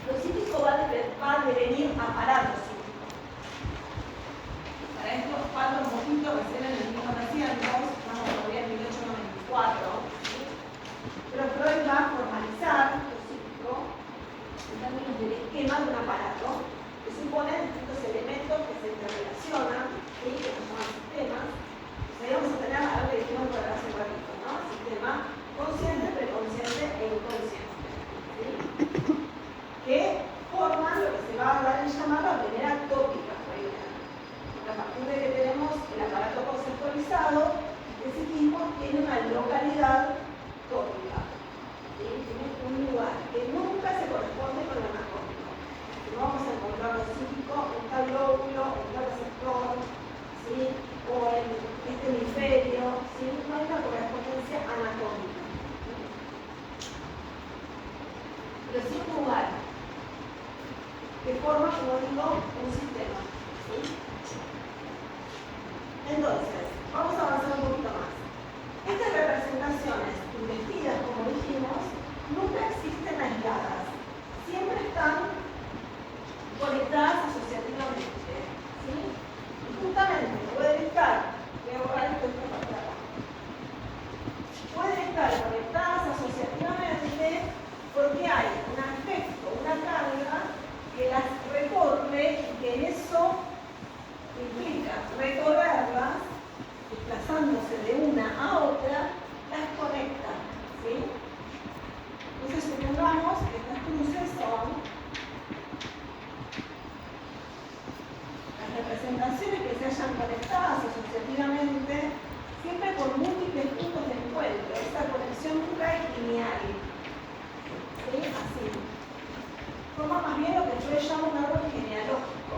Speaker 1: Lo psíquico va a devenir aparato psíquico. Para estos 4 mojitos recién en el 1900, estamos todavía en 1894, ¿sí? Pero Freud va a formalizar lo psíquico en términos del esquema de un aparato que supone distintos elementos que se interrelacionan, ¿sí? Que se llaman sistemas. Ahí vamos a tener algo que dijimos por hace un ratito, ¿no? Sistema consciente, preconsciente e inconsciente, ¿sí? Que forman lo que se va a dar en llamar la primera tópica freudiana. Porque a partir de que tenemos el aparato conceptualizado, el psiquismo tiene una localidad tópica, ¿sí? Tiene un lugar que nunca se corresponde con el anatómico. No vamos a encontrar lo psíquico en tal lóbulo, en tal receptor, ¿sí? O en este hemisferio, ¿sí? No hay una correspondencia anatómica, ¿sí? Pero sí un lugar que forma, como digo, un sistema, ¿sí? Entonces, vamos a avanzar un poquito más. Estas representaciones investidas, como dijimos, nunca existen aisladas, siempre están conectadas asociativamente, ¿sí? Y justamente pueden estar, voy a borrar esto de parte de acá, pueden estar conectadas asociativamente porque hay un afecto, una carga que las recorre y que eso implica recorrerlas, desplazándose de una a otra, las conecta, ¿sí? Entonces supongamos que estas cruces son las representaciones que se hayan conectadas asociativamente, siempre con múltiples puntos de encuentro. Esa conexión nunca es lineal, ¿sí? Así. Forma más bien lo que yo llamo un árbol genealógico,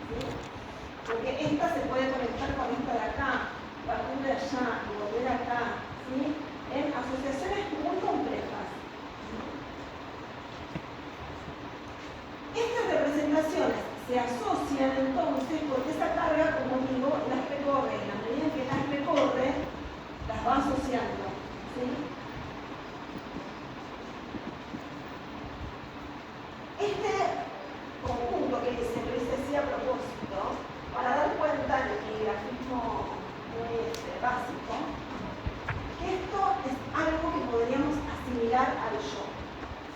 Speaker 1: ¿sí? Porque esta se puede conectar con esta de acá, partir de allá y volver acá, ¿sí? En asociaciones muy complejas. Estas representaciones se asocian entonces porque esa carga, como digo, las recorre, y en la medida en que las recorre, las va asociando, ¿sí? Este conjunto que siempre hice así a propósito, para dar cuenta en el grafismo muy básico, que esto es algo que podríamos asimilar al yo,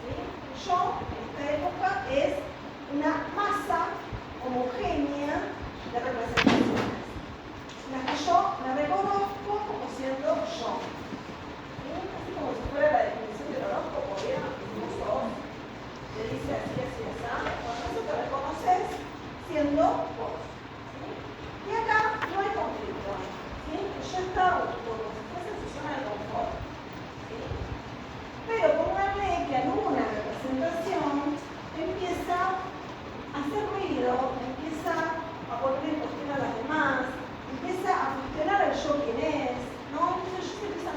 Speaker 1: ¿sí? El yo, en esta época, es una masa homogénea de representaciones, en las que yo me reconozco como siendo yo, ¿sí? Así como si fuera la definición del horóscopo, ¿vieron? Incluso te dice así, así, así, cuando eso te reconoces siendo vos, ¿sí? Y acá no hay conflicto, ¿sí? Yo estaba como si fuese en su zona de confort, ¿sí? Pero pónganle que alguna representación empieza a hacer ruido, empieza a poner en cuestión a las demás, empieza a cuestionar al yo quién es, ¿no? Entonces ellos empiezan a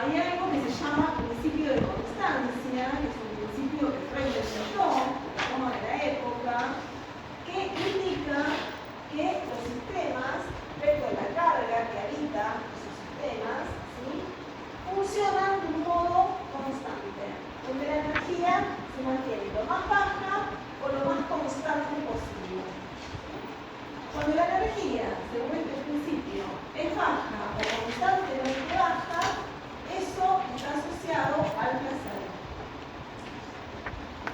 Speaker 1: hay algo que se llama principio de constancia, que es un principio que Freud inventó, que toma de la época, que indica que los sistemas, respecto a la carga que habita esos sistemas, ¿sí?, funcionan de un modo constante, donde la energía se mantiene lo más baja o lo más constante posible. Cuando la energía, según este principio, es baja o constantemente baja, eso está asociado al placer.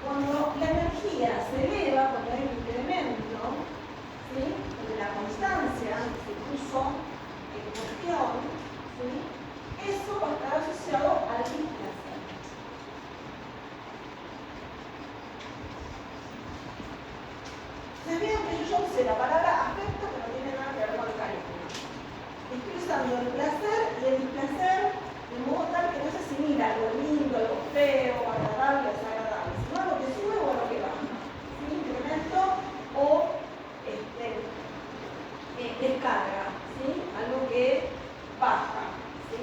Speaker 1: Cuando la energía se eleva, cuando hay un incremento, ¿sí?, de la constancia que se puso en cuestión, ¿sí?, eso va a estar asociado al displacer. Se vean que yo usé la palabra afecto, que no tiene nada que ver con el cariño. Estoy usando el placer y el displacer de modo tal que no se asimila algo lindo, algo feo, agradable, desagradable, sino algo que sube o algo que baja. ¿Sí? Incremento o descarga, ¿sí?, algo que baja. ¿Sí?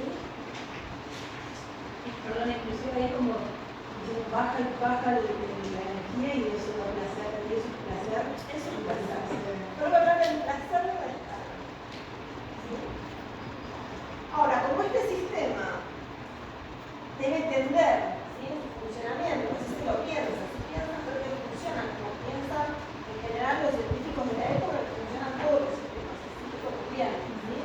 Speaker 4: Perdón, inclusive hay como baja la energía y eso da placer, y eso es placer.
Speaker 1: Eso es un placer. Pero voy a hablar del placer de la descarga. ¿Sí? Ahora, como este sistema debe entender, ¿sí?, su funcionamiento, no sé si lo piensan, si piensan pero que funcionan como piensan en general los científicos de la época, que funcionan todos los sistemas científicos que vienen, ¿sí?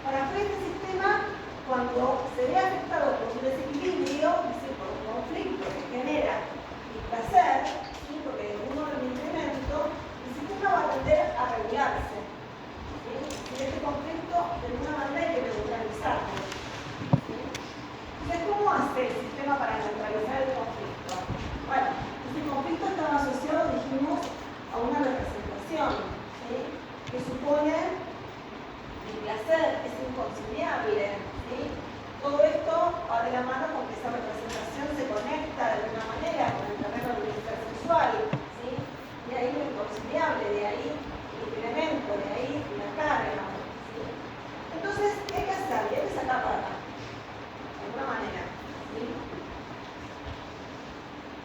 Speaker 1: Para Freud este sistema, cuando se ve afectado por un desequilibrio, es decir, por un conflicto que genera displacer, ¿sí?, porque de un orden de incremento, el sistema va a tender a regularse. ¿Sí? Y este conflicto, de alguna manera, hay que neutralizarlo. ¿Sí? Entonces, ¿cómo hace el sistema para neutralizar el conflicto? Bueno, este conflicto estaba asociado, dijimos, a una representación, ¿sí?, que supone el placer, es inconciliable. ¿Sí? Todo esto va de la mano con que esa representación se conecta de alguna manera con el terreno del bienestar sexual. ¿Sí? De ahí lo inconciliable, de ahí el incremento, de ahí la carga. ¿Sí? Entonces, ¿qué hay que hacer? Hay que sacar pata, de alguna manera. ¿Sí?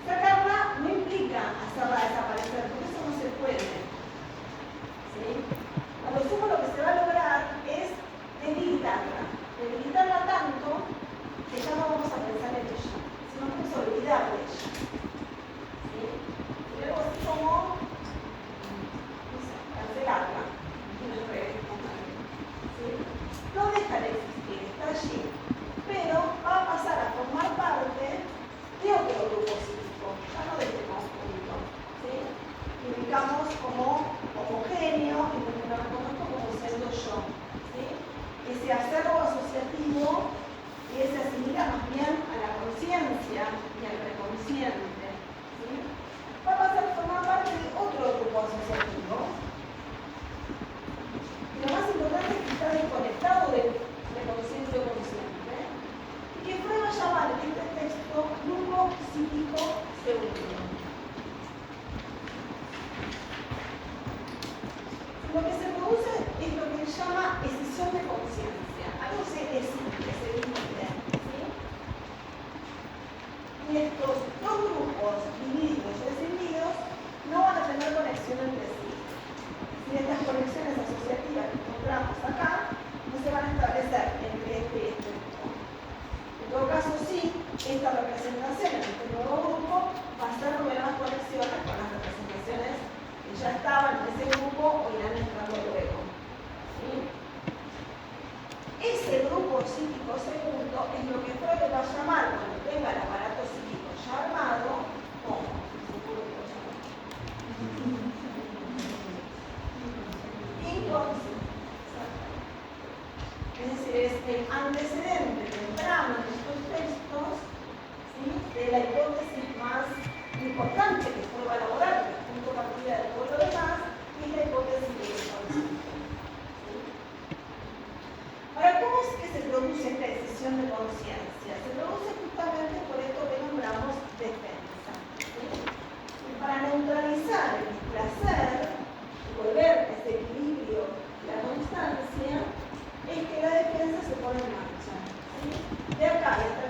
Speaker 1: Sacarla no implica hacerla desaparecer, porque eso no se puede. ¿Sí? A lo sumo lo que se va a lograr es debilitarla tanto que ya no vamos a pensar en ella, sino vamos a olvidar de ella. ¿Sí? Y luego así como, no sé, cancelarla. ¿Sí? No deja de existir, está allí, pero va a pasar a formar parte de otro grupo psíquico, ya no de este conjunto. ¿Sí? Y ubicamos como homogéneo y lo reconozco como siendo yo. ¿Sí? Ese acervo asociativo y ese asimila más bien a la conciencia y al preconsciente. ¿Sí? Va a pasar a formar parte de otro grupo asociativo. Y lo más importante es que está desconectado del preconsciente o consciente. Y que Freud va a llamar en este texto grupo psíquico segundo. Lo que se produce es lo que se llama escisión de conciencia. Algo se escinde, se divide. ¿Sí? Y estos dos grupos, divididos o escindidos, no van a tener conexión entre sí. Si estas conexiones asociativas que encontramos acá no se van a establecer entre este y este grupo. En todo caso, sí, esta representación en este nuevo grupo va a ser nuevas conexiones con las representaciones que ya estaban en ese grupo o irán entrando luego. ¿Sí? Ese grupo psíquico segundo es lo que Freud va a llamar, cuando tenga el aparato psíquico ya armado, como inconsciente. Es decir, es el antecedente temprano de estos textos, ¿sí?, de la hipótesis más importante que Freud va a elaborar, que es el punto de partida de todo lo demás, y es la hipótesis del inconsciente. ¿Sí? Ahora, ¿cómo es que se produce esta decisión de conciencia? Se produce justamente por esto que nombramos defensa. ¿Sí? Y para neutralizar el displacer y volver a ese equilibrio y la constancia, es que la defensa se pone en marcha. ¿Sí? De acá y hasta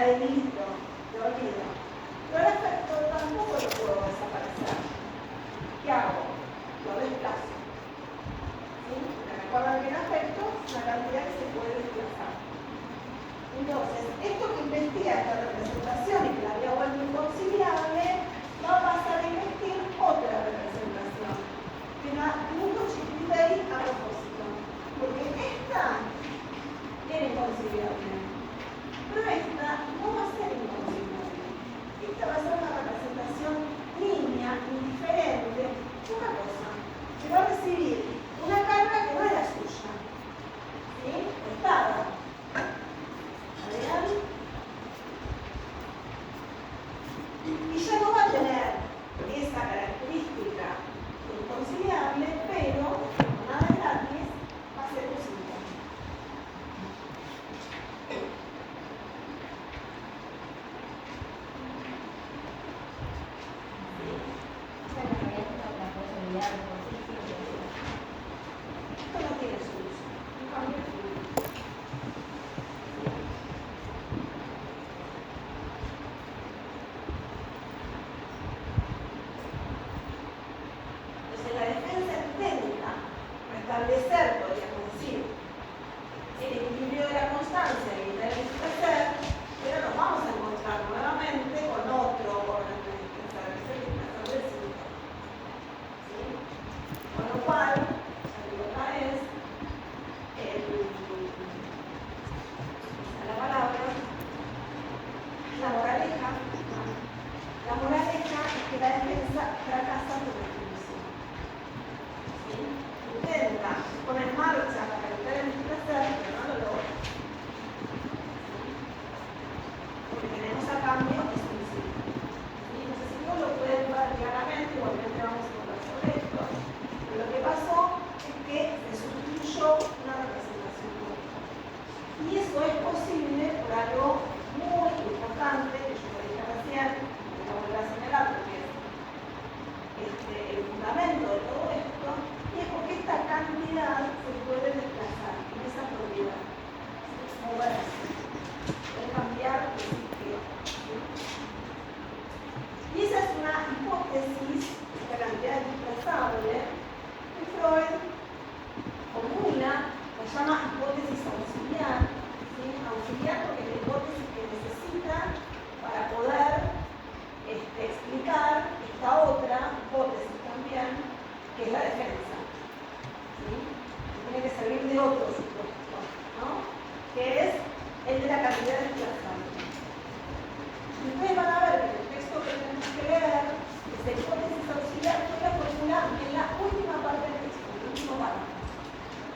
Speaker 1: debilito, lo olvido. Pero el afecto tampoco lo puedo desaparecer. ¿Qué hago? Lo desplazo. ¿Sí? Me recuerdan que el afecto es una cantidad que se puede desplazar. Entonces, esto que investiga esta representación y que la había vuelto inconciliable, va a pasar a investir otra representación. Que la dibujo chiquitita ahí a propósito. Porque esta era inconciliable. Pero esta no va a ser inconciliable. Esta va a ser una representación niña, indiferente, una cosa, que va a recibir una carga que no es la suya. ¿Sí? Estaba. ¿Vean? Y ya no va a tener esa característica inconciliable, pero como nada es gratis, va a ser posible. Esto no tiene solución. Un cambio de solución. Entonces la defensa intenta restablecer, podríamos decir, el equilibrio de la constancia y el placer, pero nos vamos a encontrar nuevamente con otro orden de defensa, que es el placer del síntoma. ¿Sí? Con lo cual, la libertad es la palabra, la moraleja. La moraleja es que la defensa fracasa por definición. ¿Sí? Intenta poner en marcha para evitar el placer, pero no lo logra. ¿Sí? Porque tenemos a cambio exclusivo. ¿Sí? No sé si todos lo pueden ver claramente, igualmente vamos a hablar sobre esto. Pero lo que pasó es que se sustituyó una representación única. Y eso es posible por algo muy importante, que yo lo dije recién, que lo voy a señalar porque es el fundamento de todo esto, y es porque esta cantidad se puede desplazar en esa propiedad, moverse, puede cambiar de sitio. ¿Sí? Y esa es una hipótesis, esta cantidad desplazable, que Freud formula, la llama hipótesis auxiliar, ¿sí? Auxiliar porque es la hipótesis que necesita para poder explicar esta otra hipótesis también, que es la defensa. ¿Sí? Tiene que servir de otro supuesto, ¿no? Que es el de la cantidad desplazable. Y ustedes van a ver que el texto que tenemos que leer, esta hipótesis auxiliar, yo la formula en la última parte del texto, en el último párrafo.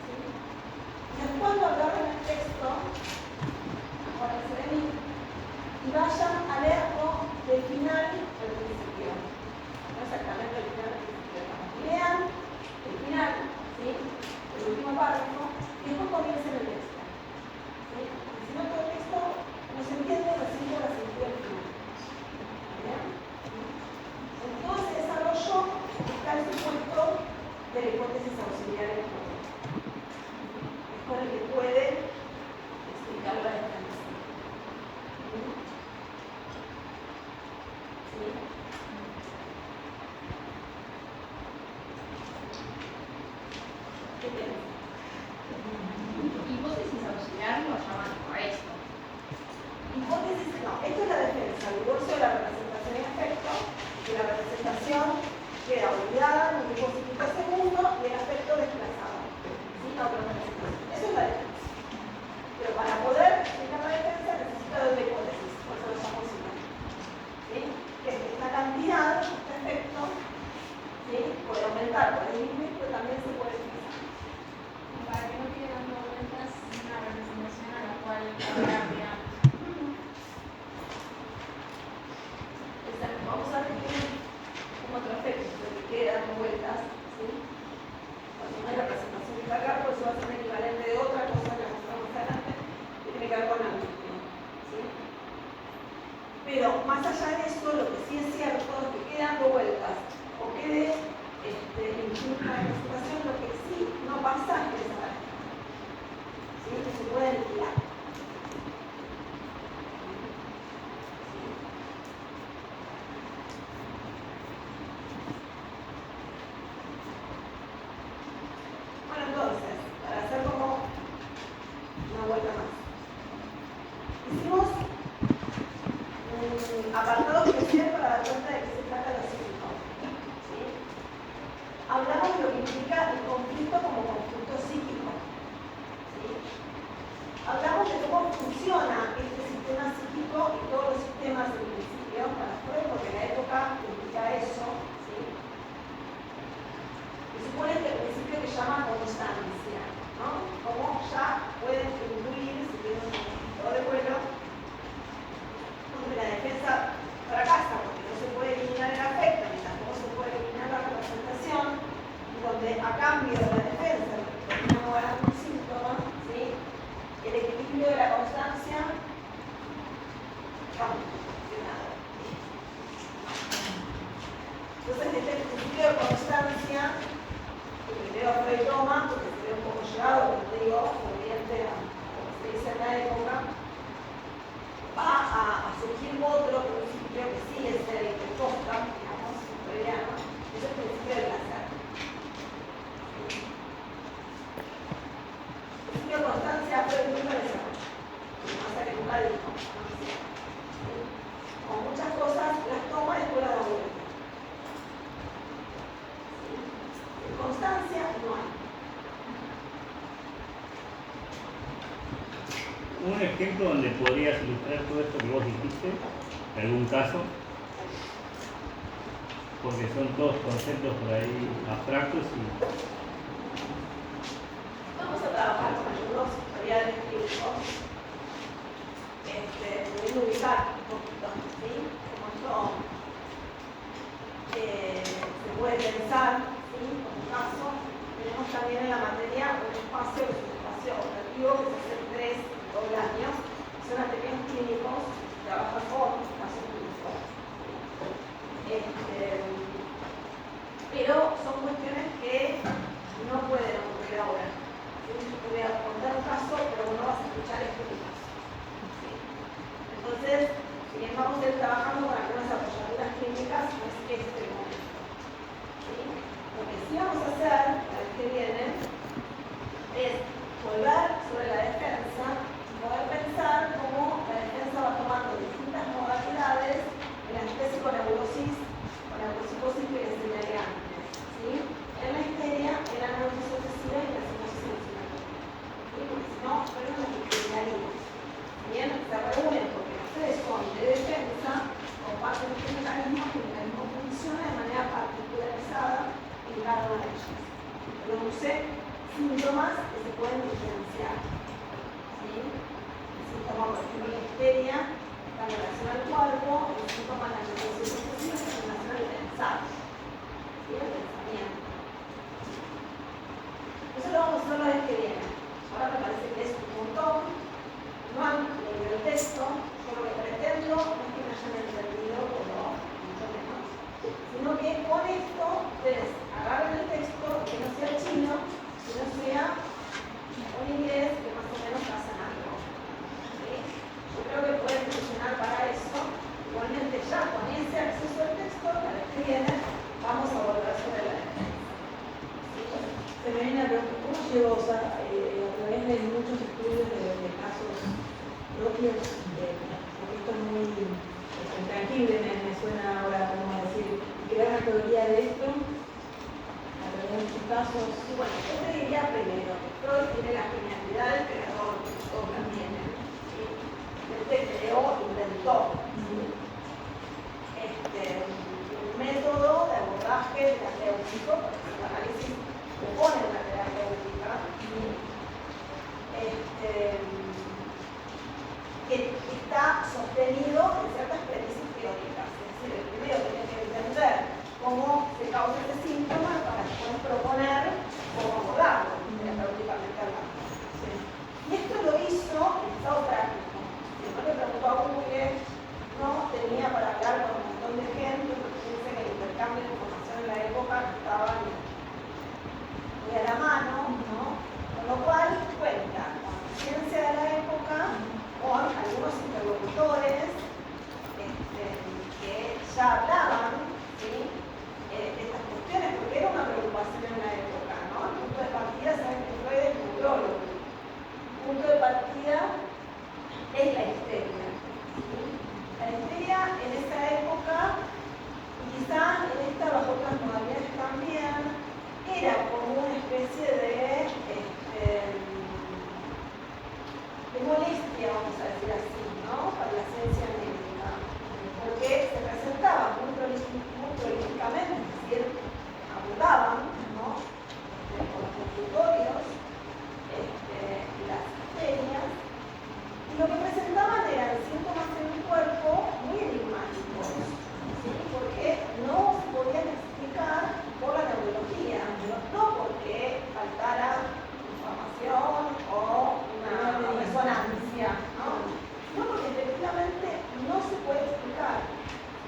Speaker 1: ¿Sí? Entonces, cuando agarren el texto, acuérdense de mí, y vayan a leerlo del final al principio. No exactamente del final al principio. Lean el final, ¿sí? El último párrafo, y después comiencen el texto. ¿Sí? Porque si no, todo el texto no se entiende recién por la sentido del final. ¿Bien? En todo ese desarrollo está el supuesto de la hipótesis auxiliar en el poder. Es con el que puede explicar la defensa. ¿Sí? ¿Qué piensas?
Speaker 3: Hipótesis auxiliar lo llaman por esto.
Speaker 1: Hipótesis, no, esto es la defensa, el divorcio de la representación en efecto, que la representación queda olvidada en un dispositivo segundo y el afecto desplazado. ¿Sí? La otra representación. Eso es la defensa. Pero para poder explicar la defensa necesita de una hipótesis, por eso lo llamamos hipótesis. ¿Sí? Que es que esta cantidad, este efecto, ¿sí? Puede aumentar, puede disminuir, pero también se puede expresar.
Speaker 3: Para que no quede dando vueltas una representación a la cual cambia.
Speaker 1: Exacto. Vamos a ver que tiene como otro efecto, que queda dando vueltas, ¿sí? Cuando no hay representación de cargar, pues eso va a ser un equivalente de otra cosa que vamos a ver más adelante, que tiene que ver con la angustia, ¿sí? Pero más allá de eso, lo que sí es cierto es que quede dando vueltas o quede en una representación, lo que sí no pasa es esa pareja. ¿Sí? Que se puede alquilar. hicimos apartados especiales para dar cuenta de qué se trata lo psíquico. ¿Sí? Hablamos de lo que implica el conflicto como conflicto psíquico. ¿Sí? Hablamos de cómo funciona este sistema psíquico y todos los sistemas del principio para Freud, porque en la época implica eso. ¿Sí? Y supone que el principio que llama constancia, ¿no? Cómo ya pueden incluir, si tienen un registro de vuelo, donde la defensa fracasa, porque no se puede eliminar el afecto, ni tampoco se puede eliminar la representación, y donde a cambio de la defensa, lo que termina ganando un síntoma, ¿sí? El equilibrio de la constancia, no nada. Entonces, este principio de constancia, que primero Freud toma, porque se ve un poco llegado, como te digo, obviamente a lo que se dice en la época, va a surgir otro principio que sí es el que Costa, digamos, freudiano, es el principio del placer. El principio de constancia, Freud nunca le sacó, lo que pasa que nunca dijo, como muchas cosas las toma y después las da vuelta. Constancia no hay.
Speaker 6: Un ejemplo donde podrías ilustrar todo esto que vos dijiste, algún caso, porque son todos conceptos por ahí abstractos y
Speaker 1: Vamos a trabajar con algunos historiales clínicos, pudiendo ubicar un poquito, ¿sí? Como esto se puede pensar, ¿sí? Como un caso, tenemos también en la materia un espacio que es un espacio operativo que se hace 3 o 2 años, son atendidos clínicos, trabaja con casos clínicos. Pero son cuestiones que no pueden ocurrir ahora. Yo te voy a contar un caso, pero no vas a escuchar este caso. ¿Sí? Entonces, si bien vamos a ir trabajando con algunas apoyaduras clínicas, no es este el momento. ¿Sí? Lo que sí vamos a hacer, la vez que viene, es volver sobre la defensa y poder pensar cómo la defensa va tomando distintas modalidades en la especie con neurosis, con la neuropsicosis que les señalé antes. ¿Sí? En la histeria, en la neurosis obsesiva y en la psicosis alucinativa. ¿Sí? Porque si no, fueron las criminalistas. Bien, se reúnen porque los tres son de defensa, comparten este mecanismo, que el mecanismo funciona de manera particularizada en cada una de ellas. Produce síntomas que se pueden diferenciar. ¿Sí? El síntoma, por ejemplo, la histeria está en relación al cuerpo, el síntoma de la neurosis obsesiva está en relación al pensar. ¿Sí? El pensamiento. Eso lo vamos a hacer la vez que viene. Ahora me parece que es un montón. No han leído el texto. Yo lo que pretendo no es que me hayan entendido, pero mucho menos, sino que con esto ustedes agarren el texto, que no sea chino, sino sea un inglés que más o menos pasan algo. ¿Sí? Yo creo que pueden funcionar para eso. Igualmente ya con ese acceso al texto, la vez que viene, vamos a volver sobre la defensa. ¿Sí?
Speaker 4: Se me viene a preguntar, ¿cómo llegó, o sea, a través de muchos estudios de casos propios, porque esto es muy intangible, me suena ahora como decir, crear una teoría de esto, a través de muchos casos?
Speaker 1: Y bueno, yo te diría primero que Freud tiene la genialidad del creador, que todos la tienen. ¿Sí? Este creó, inventó. ¿Sí? Un método de abordaje terapéutico, porque el análisis propone una terapéutica, ¿sí? Que está sostenido en ciertas premisas teóricas. Es decir, el primero tiene que entender cómo se causa este síntoma para después proponer cómo abordarlo terapéuticamente hablando. ¿Sí? Y esto lo hizo en estado práctico. Si no le preguntó a Google, no tenía para hablar con un montón de gente, porque dice que el intercambio de información en la época no estaba muy a la mano, ¿no? Con lo cual cuenta con la ciencia de la época, con algunos interlocutores que ya hablaban, ¿sí? De estas cuestiones, porque era una preocupación en la época, ¿no? El punto de partida es la histeria. ¿Sí? La histeria en esa época, y quizá en esta bajo otras modalidades también, era como una especie de molestia, vamos a decir así, ¿no? Para la ciencia médica, porque se presentaba muy prolíficamente, es decir, abundaban, ¿no? Por los consultorios, las histerias, y lo que presentaban eran síntomas en el cuerpo muy enigmáticos, ¿sí? Porque no se podían explicar por la neurología, no porque faltara información o una resonancia, ¿no? Sino porque efectivamente no se puede explicar.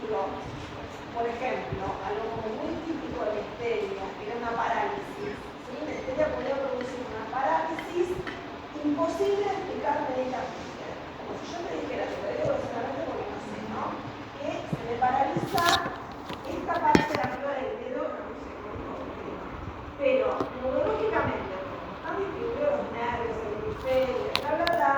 Speaker 1: Digo, por ejemplo, algo como muy típico de la histeria, que era una parálisis. ¿Sí? La histeria podía producir una parálisis imposible de explicar médicamente. Como si yo te dijera, te lo digo personalmente porque no sé, ¿no? Que se me paraliza esta parte de arriba del dedo, no sé por qué. Pero neurológicamente, como están distribuidos los nervios, el hemisferio, bla, bla, bla,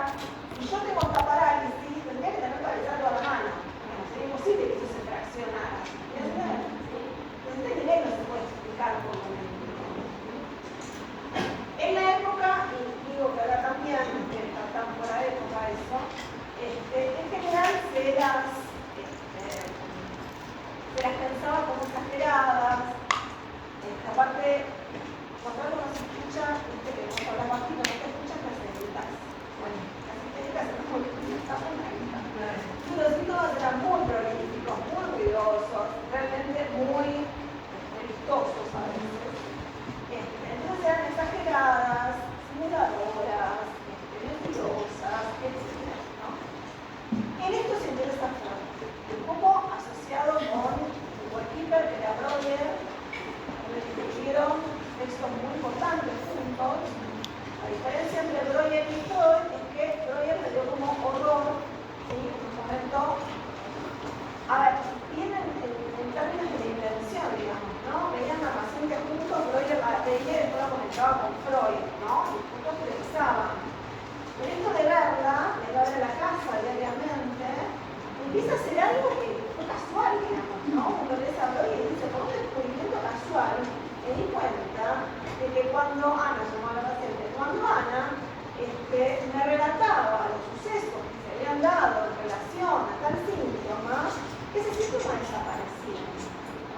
Speaker 1: si yo tengo esta parálisis, tendría que tener paralizada toda la mano. Bueno, sería imposible que eso se fraccionara. ¿Entiendes? ¿Sí? Entonces, este nivel no se puede explicar por momento. En la época, y digo que ahora también, que está tan fuera de época eso, en general se las pensaba como exageradas. Aparte, cuando algo no se escucha, viste que vos hablas bajito, no te escuchas, las gritas. Bueno, las histéricas es como que estamos en la grita. Los síntomas eran muy prolíficos, muy ruidosos, realmente muy vistosos a veces. Entonces eran exageradas, simuladoras, mentirosas, etc. ¿no? En esto se interesa fuerte, un poco asociado con Westphal, que era Breuer, donde escribieron textos muy importantes juntos. La diferencia entre Breuer y Freud es que Breuer le dio como horror, ¿sí? En un momento, a ver, vienen en términos de la invención, digamos, ¿no? Veían a pacientes juntos, Breuer la veía y después la comentaba con Freud, ¿no? Y juntos revisaban. Pero esto de verla en la casa diariamente, empieza a ser algo que fue casual, digamos, ¿no? Uno le dice a Breuer y dice, por un descubrimiento casual, me di cuenta de que cuando Ana, llamó a la paciente, cuando Ana me relataba los sucesos que se habían dado en relación a tal síntoma, ese síntoma desaparecía,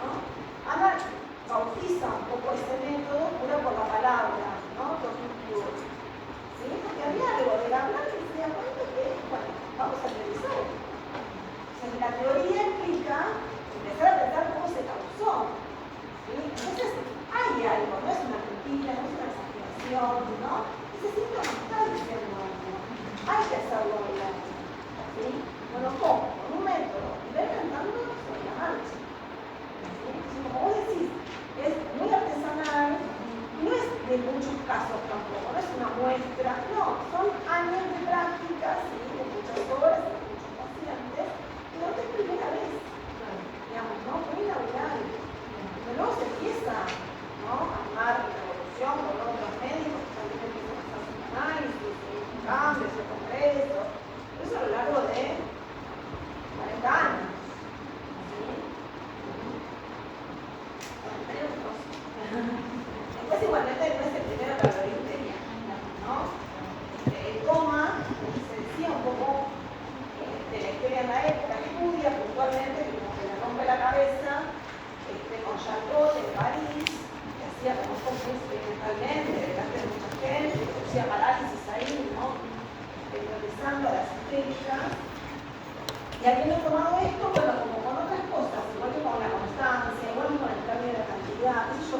Speaker 1: ¿no? Ana bautiza un poco ese método puro por la palabra, ¿no? ¿Sí? Porque había algo de hablar que se da cuenta que, bueno, vamos a revisar. O sea, la teoría implica empezar a pensar cómo se causó. ¿Sí? Entonces, hay algo, no es una mentira, no es una exageración, ¿no? Ese síntoma está diciendo algo. Hay que hacerlo hablar. ¿Sí? Bueno, ¿cómo? Con un método. Y ver cantando sobre la marcha. ¿Sí? Como vos decís, es muy artesanal, no es de muchos casos tampoco, no es una muestra, no, son años de práctica, ¿sí? De muchas horas, de muchos pacientes, pero no es primera vez, digamos, ¿no? Muy inaugural. Pero luego se empieza, ¿no? A armar la evolución con otros médicos que también empiezan a hacer sus análisis, cambios, congresos, eso a lo largo de 40 años. Después igualmente no es el primero que habló de histeria, ¿no? El coma se decía un poco de la historia en la época, estudia puntualmente, que como que le rompe la cabeza, con Charcot en París, que hacía como cosas experimentalmente, delante de mucha gente, que producía parálisis ahí, ¿no? Priorizando a las histéricas. Y habiendo tomado esto, bueno, como con otras cosas, igual que con la constancia, igual que con el cambio de la cantidad, qué sé yo,